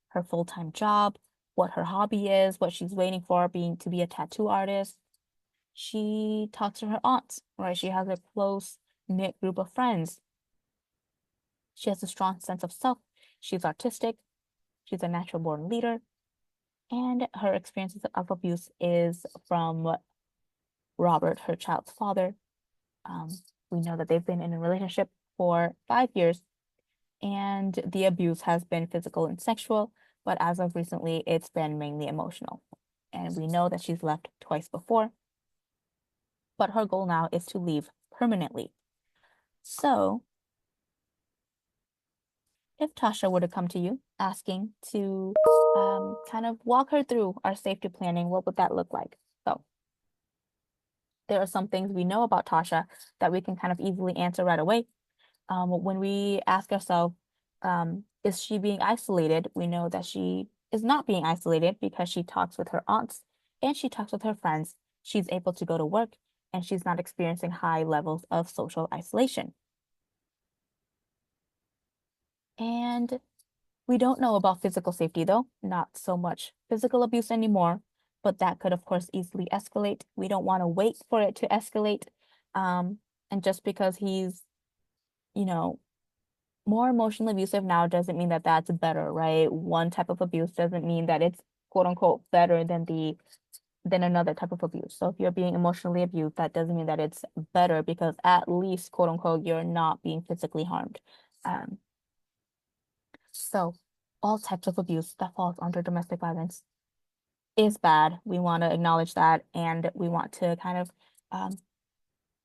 her full-time job, what her hobby is, what she's waiting for, being to be a tattoo artist, She talks to her aunts, right? She has a close knit group of friends. She has a strong sense of self. She's artistic. She's a natural born leader. And her experiences of abuse is from Robert, her child's father. Um, we know that they've been in a relationship for 5 years, and the abuse has been physical and sexual, but as of recently, it's been mainly emotional. And we know that she's left twice before, but her goal now is to leave permanently. So, if Tasha were to come to you asking to kind of walk her through our safety planning, what would that look like? So, there are some things we know about Tasha that we can kind of easily answer right away. When we ask ourselves, is she being isolated? We know that she is not being isolated because she talks with her aunts and she talks with her friends. She's able to go to work and she's not experiencing high levels of social isolation. And we don't know about physical safety, though, not so much physical abuse anymore, but that could, of course, easily escalate. We don't want to wait for it to escalate. Um, and just because he's, you know, more emotionally abusive now doesn't mean that that's better, right? One type of abuse doesn't mean that it's quote unquote better than another type of abuse. So if you're being emotionally abused, that doesn't mean that it's better because at least quote unquote you're not being physically harmed. Um, so all types of abuse that falls under domestic violence is bad. We want to acknowledge that and we want to kind of um,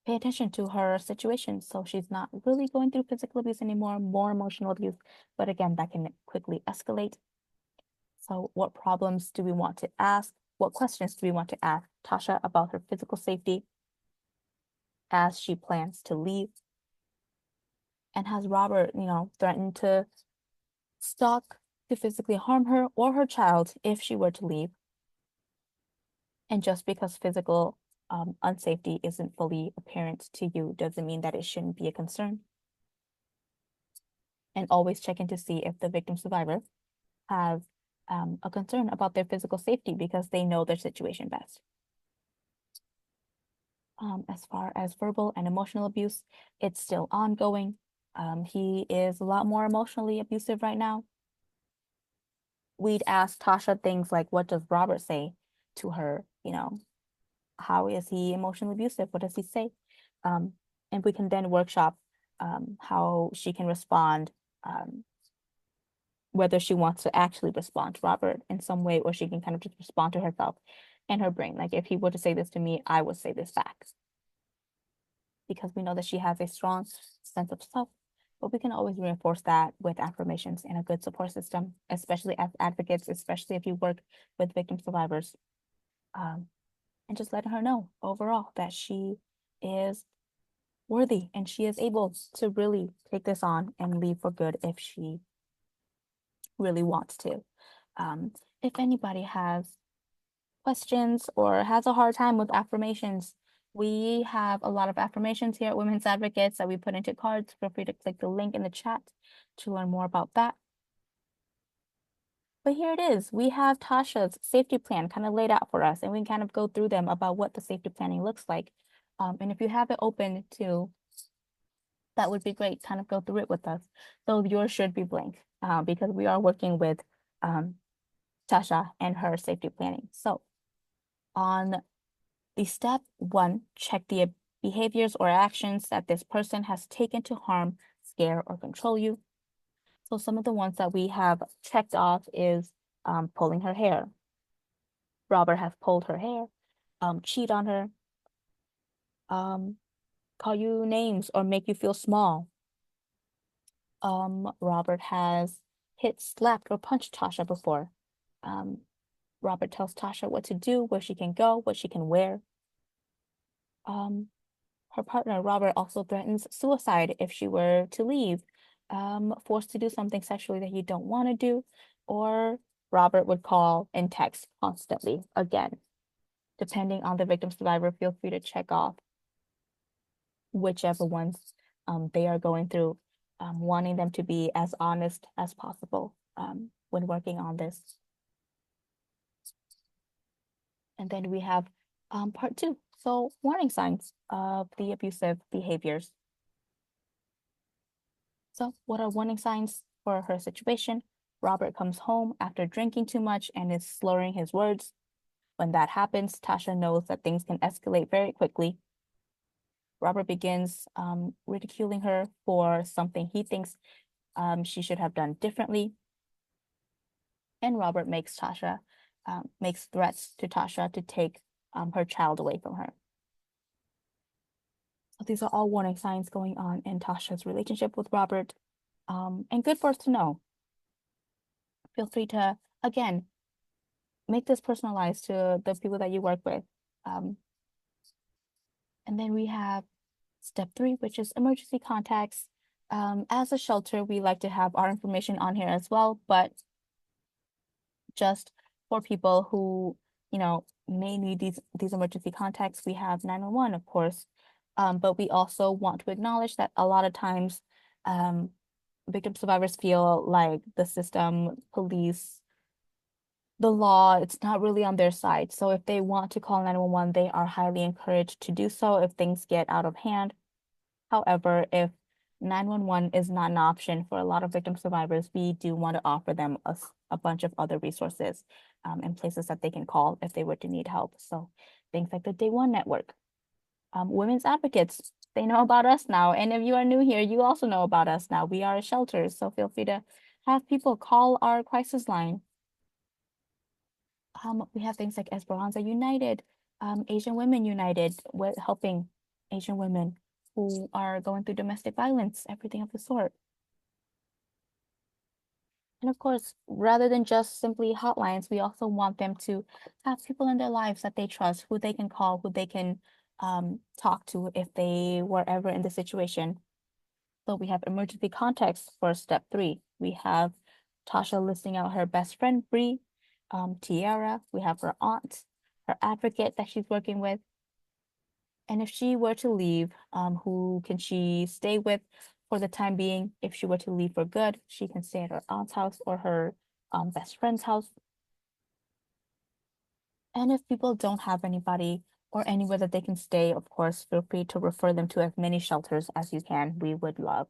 pay attention to her situation so she's not really going through physical abuse anymore, more emotional abuse. But again, that can quickly escalate. So, what problems do we want to ask? What questions do we want to ask Tasha about her physical safety as she plans to leave? And has Robert, threatened to stalk, to physically harm her or her child if she were to leave? And just because physical unsafety isn't fully apparent to you doesn't mean that it shouldn't be a concern. And always check in to see if the victim survivor have a concern about their physical safety because they know their situation best. As far as verbal and emotional abuse, it's still ongoing. He is a lot more emotionally abusive right now. We'd ask Tasha things like, what does Robert say to her? How is he emotionally abusive? What does he say? Um, and we can then workshop how she can respond, whether she wants to actually respond to Robert in some way, or she can kind of just respond to herself and her brain. Like, if he were to say this to me, I would say this back. Because we know that she has a strong sense of self, but we can always reinforce that with affirmations and a good support system, especially as advocates, especially if you work with victim survivors. And just letting her know overall that she is worthy and she is able to really take this on and leave for good if she really wants to. If anybody has questions or has a hard time with affirmations, we have a lot of affirmations here at Women's Advocates that we put into cards. Feel free to click the link in the chat to learn more about that. But here it is. We have Tasha's safety plan kind of laid out for us, and we can kind of go through them about what the safety planning looks like. And if you have it open too, that would be great. Kind of go through it with us. So yours should be blank because we are working with Tasha and her safety planning. So on the step 1, check the behaviors or actions that this person has taken to harm, scare, or control you. So some of the ones that we have checked off is pulling her hair. Robert has pulled her hair, cheat on her, call you names or make you feel small. Robert has hit, slapped, or punched Tasha before. Robert tells Tasha what to do, where she can go, what she can wear. Her partner, Robert, also threatens suicide if she were to leave, forced to do something sexually that you don't want to do, or Robert would call and text constantly. Again, depending on the victim survivor, feel free to check off whichever ones they are going through, wanting them to be as honest as possible when working on this. And then we have Part two. So warning signs of the abusive behaviors. So what are warning signs for her situation? Robert comes home after drinking too much and is slurring his words. When that happens, Tasha knows that things can escalate very quickly. Robert begins ridiculing her for something he thinks she should have done differently. And Robert makes threats to Tasha to take her child away from her. So these are all warning signs going on in Tasha's relationship with Robert, and good for us to know. Feel free to, again, make this personalized to the people that you work with. Um, and then we have step three, which is emergency contacts. As a shelter, we like to have our information on here as well, but just for people who, may need these emergency contacts, we have 911, of course. But we also want to acknowledge that a lot of times um, victim survivors feel like the system, police, the law, it's not really on their side. So if they want to call 911, they are highly encouraged to do so if things get out of hand. However, if 911 is not an option for a lot of victim survivors, we do want to offer them a bunch of other resources and places that they can call if they were to need help. So things like the Day One Network, women's advocates, they know about us now. And if you are new here, you also know about us now. We are a shelter, so feel free to have people call our crisis line. We have things like Esperanza United, Asian Women United, with helping Asian women who are going through domestic violence, everything of the sort. And of course, rather than just simply hotlines, we also want them to have people in their lives that they trust, who they can call, who they can talk to if they were ever in the situation. So we have emergency contacts for step three. We have Tasha listing out her best friend, Bree, Tiara. We have her aunt, her advocate that she's working with. And if she were to leave, who can she stay with for the time being? If she were to leave for good, she can stay at her aunt's house or her best friend's house. And if people don't have anybody or anywhere that they can stay, of course, feel free to refer them to as many shelters as you can. We would love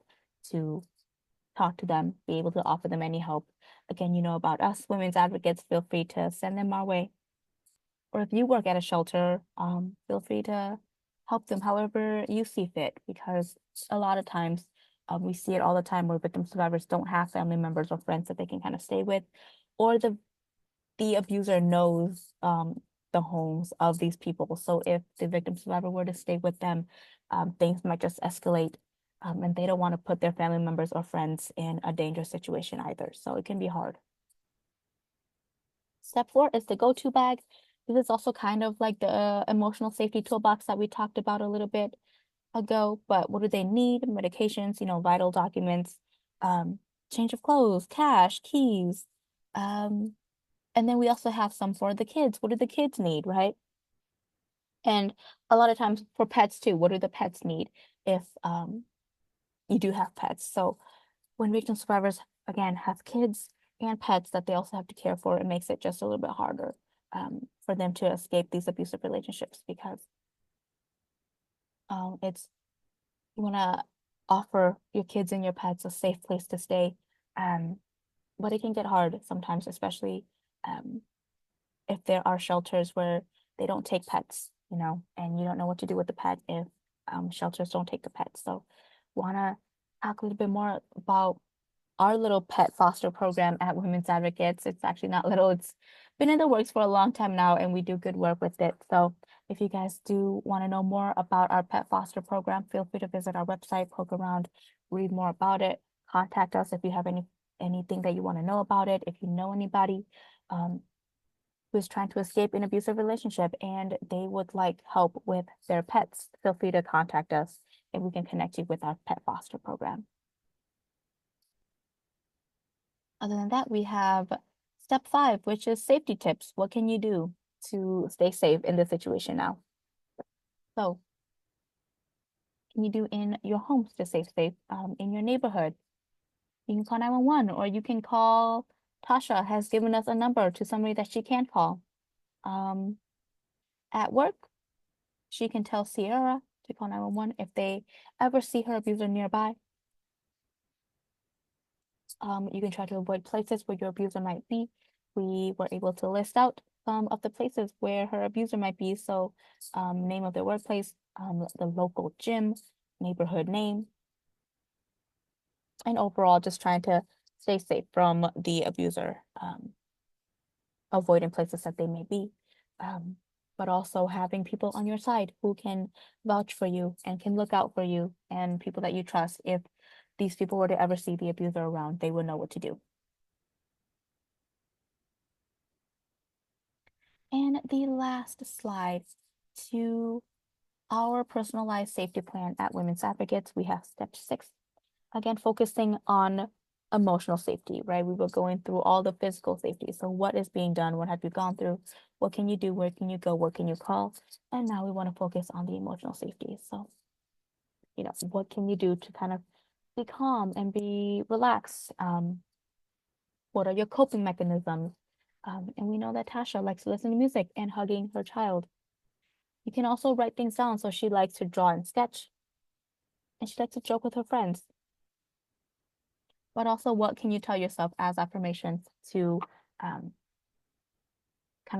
to talk to them, be able to offer them any help. Again, you know about us, women's advocates, feel free to send them our way. Or if you work at a shelter, feel free to help them however you see fit, because a lot of times we see it all the time where victim survivors don't have family members or friends that they can kind of stay with, or the abuser knows the homes of these people. So if the victim survivor were to stay with them, things might just escalate. And they don't want to put their family members or friends in a dangerous situation either. So it can be hard. Step four is the go-to bag. This is also kind of like the emotional safety toolbox that we talked about a little bit ago. But what do they need? Medications, vital documents, change of clothes, cash, keys. And then we also have some for the kids. What do the kids need, right? And a lot of times for pets too, what do the pets need if you do have pets? So when victim survivors, again, have kids and pets that they also have to care for, it makes it just a little bit harder for them to escape these abusive relationships, because it's you want to offer your kids and your pets a safe place to stay, um, but it can get hard sometimes, especially um, if there are shelters where they don't take pets, and you don't know what to do with the pet if shelters don't take the pets. So want to talk a little bit more about our little pet foster program at Women's Advocates. It's actually not little, it's been in the works for a long time now, and we do good work with it. So if you guys do want to know more about our pet foster program, feel free to visit our website, poke around, read more about it, contact us if you have anything that you want to know about it. If you know anybody who is trying to escape an abusive relationship and they would like help with their pets, feel free to contact us and we can connect you with our pet foster program. Other than that, we have step five, which is safety tips. What can you do to stay safe in this situation now? So, can you do in your home to stay safe? In your neighborhood, you can call 911, or you can call. Tasha has given us a number to somebody that she can call. Um, At work, she can tell Sierra to call 911 if they ever see her abuser nearby. You can try to avoid places where your abuser might be. We were able to list out some of the places where her abuser might be. So, name of their workplace, the local gym, neighborhood name, and overall just trying to stay safe from the abuser, avoiding places that they may be. Um, but also having people on your side who can vouch for you and can look out for you, and people that you trust. If these people were to ever see the abuser around, they would know what to do. And the last slide, to our personalized safety plan at Women's Advocates, we have step 6, again, focusing on emotional safety, right? We were going through all the physical safety. So what is being done? What have you gone through? What can you do? Where can you go? What can you call? And now we want to focus on the emotional safety. So, what can you do to kind of be calm and be relaxed? What are your coping mechanisms? And we know that Tasha likes to listen to music and hugging her child. You can also write things down. So she likes to draw and sketch, and she likes to joke with her friends. But also, what can you tell yourself as affirmations to kind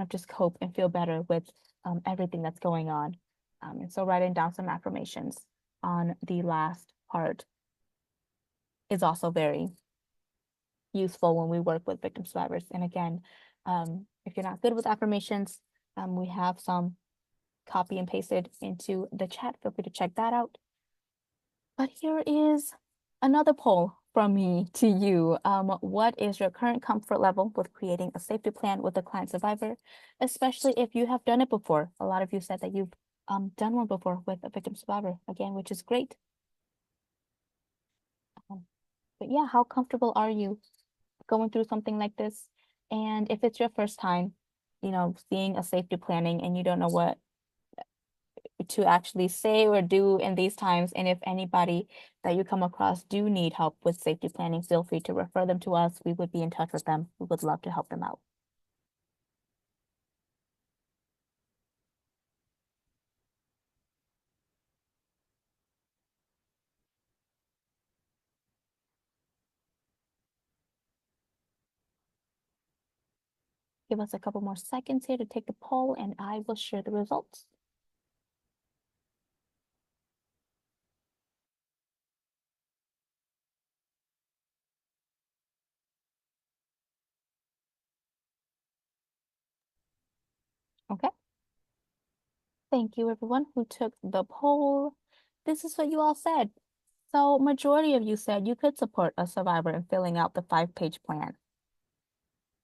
of just cope and feel better with everything that's going on? And so writing down some affirmations on the last part is also very useful when we work with victim survivors. And again, if you're not good with affirmations, we have some copy and pasted into the chat. Feel free to check that out. But here is another poll from me to you. What is your current comfort level with creating a safety plan with a client survivor, especially if you have done it before? A lot of you said that you've done one before with a victim survivor, again, which is great. But yeah, how comfortable are you going through something like this? And if it's your first time, seeing a safety planning and you don't know what to actually say or do in these times, and if anybody that you come across do need help with safety planning, feel free to refer them to us. We would be in touch with them. We would love to help them out. Give us a couple more seconds here to take the poll, and I will share the results. Okay. Thank you, everyone who took the poll. This is what you all said. So majority of you said you could support a survivor in filling out the 5-page plan,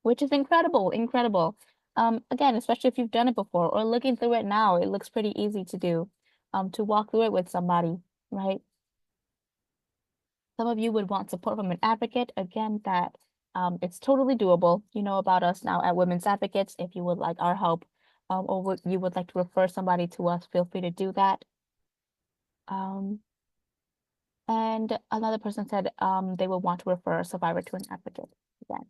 which is incredible, incredible. Again, especially if you've done it before or looking through it now, it looks pretty easy to do, to walk through it with somebody, right? Some of you would want support from an advocate. Again, that it's totally doable. You know about us now at Women's Advocates. If you would like our help, or you would like to refer somebody to us, feel free to do that. And another person said they would want to refer a survivor to an advocate. Again,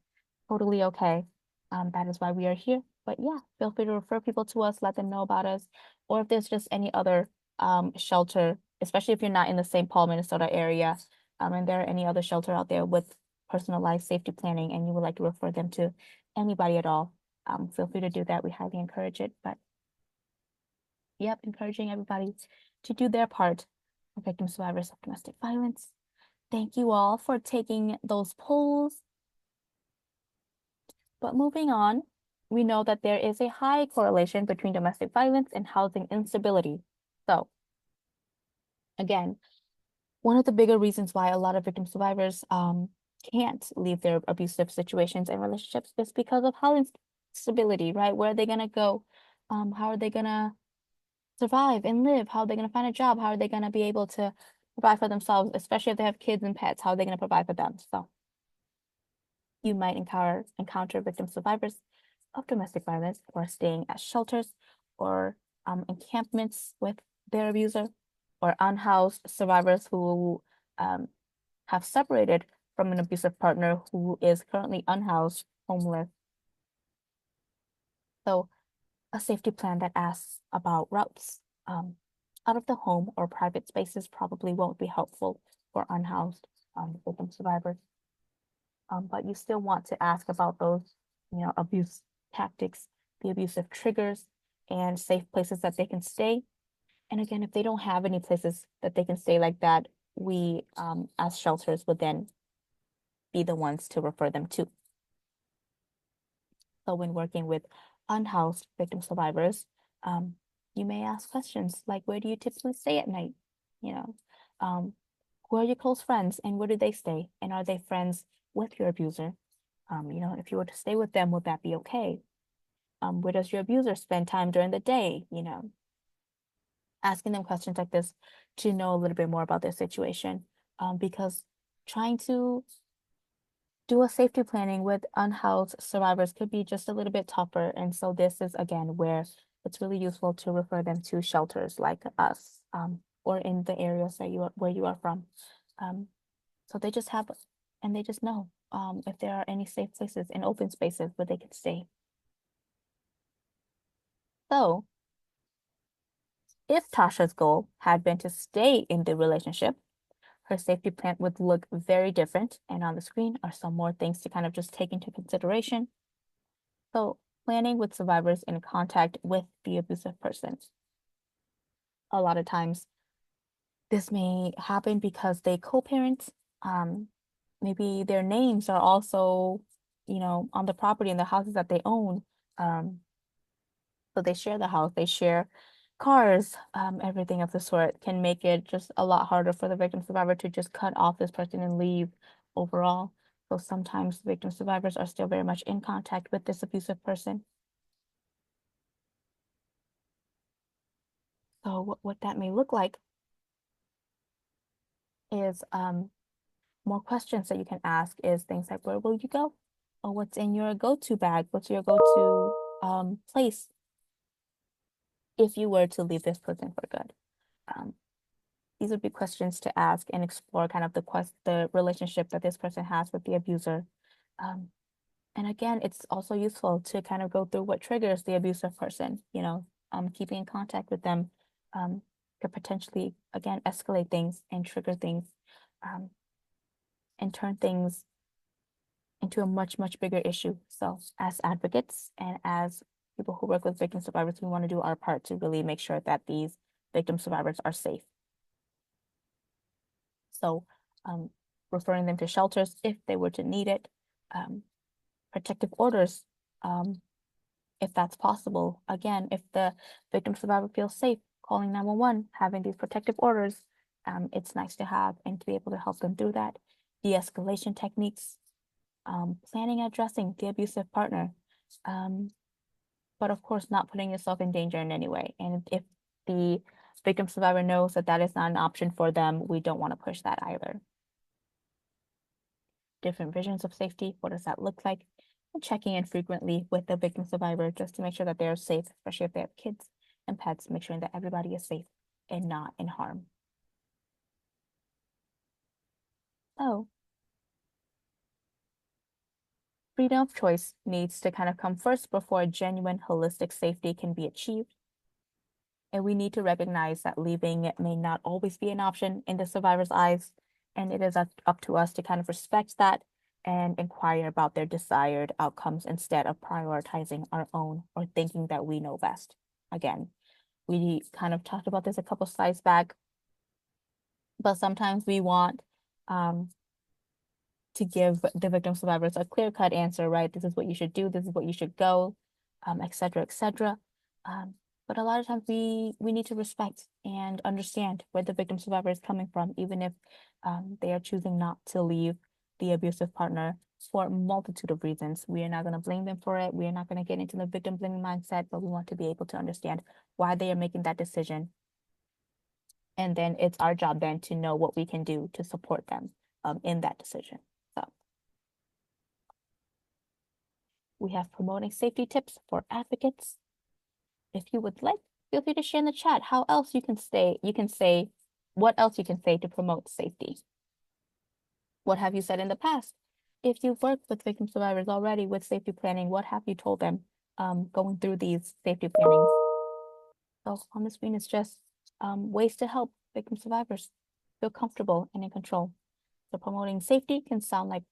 totally okay. That is why we are here. But yeah, feel free to refer people to us, let them know about us, or if there's just any other shelter, especially if you're not in the St. Paul, Minnesota area, and there are any other shelter out there with personalized safety planning, and you would like to refer them to anybody at all, feel free to do that. We highly encourage it. But yep, encouraging everybody to do their part for victim survivors of domestic violence. Thank you all for taking those polls. But moving on, we know that there is a high correlation between domestic violence and housing instability. So again, one of the bigger reasons why a lot of victim survivors can't leave their abusive situations and relationships is because of housing stability, right? Where are they gonna go? How are they gonna survive and live? How are they gonna find a job? How are they gonna be able to provide for themselves, especially if they have kids and pets? How are they gonna provide for them? So you might encounter victim survivors of domestic violence who are staying at shelters or encampments with their abuser, or unhoused survivors who have separated from an abusive partner who is currently unhoused, homeless. So a safety plan that asks about routes out of the home or private spaces probably won't be helpful for unhoused victim survivors. But you still want to ask about those, abuse tactics, the abusive triggers, and safe places that they can stay. And again, if they don't have any places that they can stay like that, we, as shelters, would then be the ones to refer them to. So when working with unhoused victim survivors, um, you may ask questions like, where do you typically stay at night? You know, um, who are your close friends and where do they stay? And are they friends with your abuser? If you were to stay with them, would that be okay? Where does your abuser spend time during the day? Asking them questions like this to know a little bit more about their situation. Because trying to do a safety planning with unhoused survivors could be just a little bit tougher. And so this is again where it's really useful to refer them to shelters like us, or in the areas that where you are from. So they just have, and they just know if there are any safe places and open spaces where they can stay. So if Tasha's goal had been to stay in the relationship, her safety plan would look very different. And on the screen are some more things to kind of just take into consideration. So planning with survivors in contact with the abusive person. A lot of times this may happen because they co-parent. Maybe their names are also, on the property and the houses that they own. So they share the house, they share cars, everything of the sort can make it just a lot harder for the victim survivor to just cut off this person and leave overall. So sometimes victim survivors are still very much in contact with this abusive person. So what that may look like is more questions that you can ask is things like, where will you go? Or what's in your go-to bag? What's your go-to place if you were to leave this person for good? Um, these would be questions to ask and explore kind of the relationship that this person has with the abuser. Um, and again, it's also useful to kind of go through what triggers the abusive person, keeping in contact with them um, could potentially, again, escalate things and trigger things um, and turn things into a much, much bigger issue. So as advocates and as people who work with victim survivors, we want to do our part to really make sure that these victim survivors are safe. So referring them to shelters if they were to need it, protective orders, if that's possible. Again, if the victim survivor feels safe, calling 911, having these protective orders, it's nice to have and to be able to help them through that. De-escalation techniques, planning and addressing the abusive partner, but of course not putting yourself in danger in any way. And if the victim survivor knows that that is not an option for them, we don't want to push that either. Different visions of safety, what does that look like? And checking in frequently with the victim survivor just to make sure that they're safe, especially if they have kids and pets, make sure that everybody is safe and not in harm. So freedom of choice needs to kind of come first before genuine holistic safety can be achieved. And we need to recognize that leaving may not always be an option in the survivor's eyes. And it is up to us to kind of respect that and inquire about their desired outcomes instead of prioritizing our own or thinking that we know best. Again, we kind of talked about this a couple slides back, but sometimes we want to give the victim survivors a clear-cut answer, right? This is what you should do, this is what you should go, et cetera, et cetera. But a lot of times we need to respect and understand where the victim survivor is coming from, even if they are choosing not to leave the abusive partner for a multitude of reasons. We are not going to blame them for it. We are not going to get into the victim blaming mindset, but we want to be able to understand why they are making that decision. And then it's our job then to know what we can do to support them in that decision. So we have promoting safety tips for advocates. If you would like, feel free to share in the chat how else you can say what else you can say to promote safety. What have you said in the past? If you've worked with victim survivors already with safety planning, what have you told them going through these safety plannings. So on the screen is just ways to help victim survivors feel comfortable and in control. So promoting safety can sound like,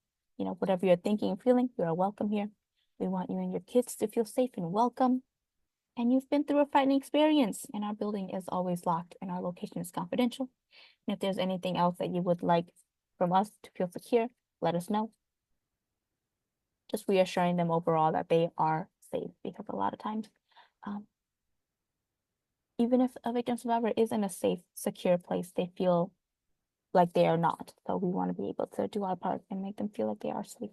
whatever you're thinking and feeling, you are welcome here. We want you and your kids to feel safe and welcome. And you've been through a frightening experience, and our building is always locked and our location is confidential. And if there's anything else that you would like from us to feel secure, let us know. Just reassuring them overall that they are safe, because a lot of times, um, even if a victim survivor is in a safe, secure place, they feel like they are not. So we want to be able to do our part and make them feel like they are safe.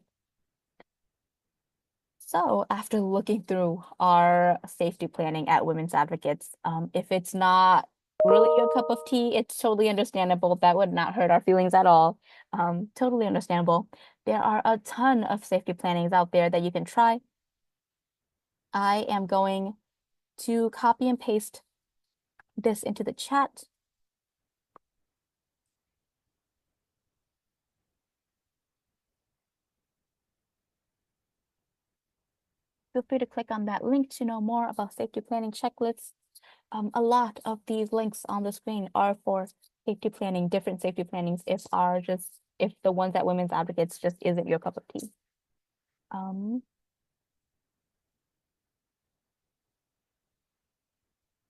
So after looking through our safety planning at Women's Advocates, if it's not really your cup of tea, it's totally understandable. That would not hurt our feelings at all. Totally understandable. There are a ton of safety plannings out there that you can try. I am going to copy and paste this into the chat. Feel free to click on that link to know more about safety planning checklists. A lot of these links on the screen are for safety planning, different safety plannings, if the ones at Women's Advocates just isn't your cup of tea.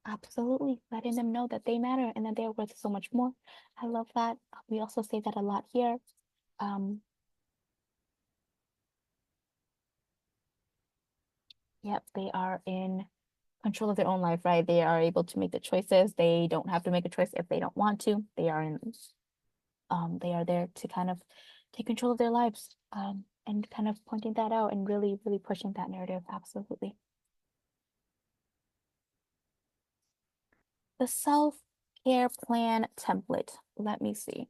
Absolutely, letting them know that they matter and that they're worth so much more. I love that. We also say that a lot here. Yep, they are in control of their own life, right? They are able to make the choices. They don't have to make a choice if they don't want to. They are there to kind of take control of their lives, and kind of pointing that out and really, really pushing that narrative. Absolutely. The self-care plan template. Let me see.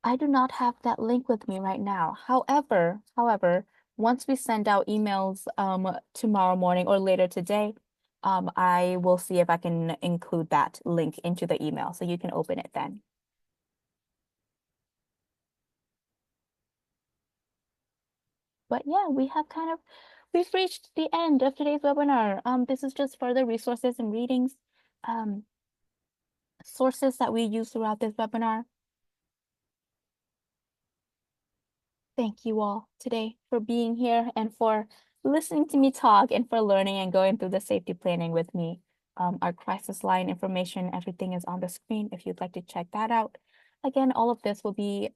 I do not have that link with me right now. However, once we send out emails tomorrow morning or later today, I will see if I can include that link into the email so you can open it then. But yeah, we've reached the end of today's webinar. This is just further resources and readings, sources that we use throughout this webinar. Thank you all today for being here and for listening to me talk and for learning and going through the safety planning with me. Our crisis line information, everything is on the screen if you'd like to check that out. Again, all of this will be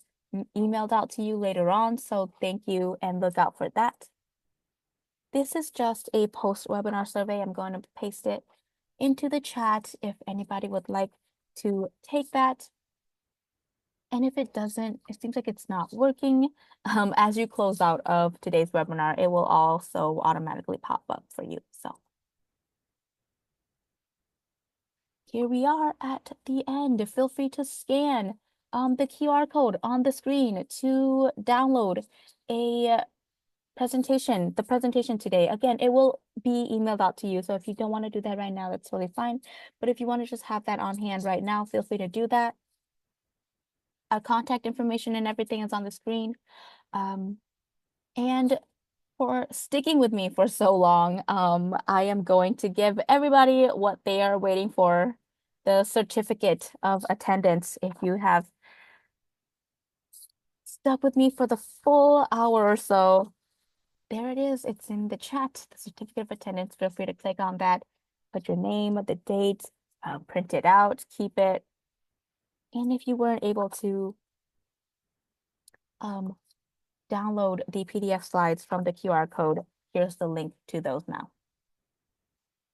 emailed out to you later on, so thank you and look out for that. This is just a post-webinar survey. I'm going to paste it into the chat if anybody would like to take that. And if it doesn't, it seems like it's not working. As you close out of today's webinar, it will also automatically pop up for you. So here we are at the end. Feel free to scan the QR code on the screen to download a presentation, the presentation today. Again, it will be emailed out to you. So if you don't want to do that right now, that's totally fine. But if you want to just have that on hand right now, feel free to do that. Our contact information and everything is on the screen. And for sticking with me for so long, I am going to give everybody what they are waiting for, the certificate of attendance. If you have stuck with me for the full hour or so, there it is. It's in the chat, the certificate of attendance. Feel free to click on that, put your name, the date, print it out, keep it. And if you weren't able to download the PDF slides from the QR code, here's the link to those now.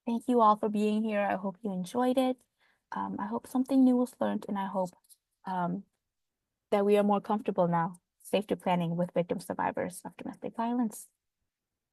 Thank you all for being here. I hope you enjoyed it. I hope something new was learned, and I hope that we are more comfortable now, safety planning with victim survivors of domestic violence.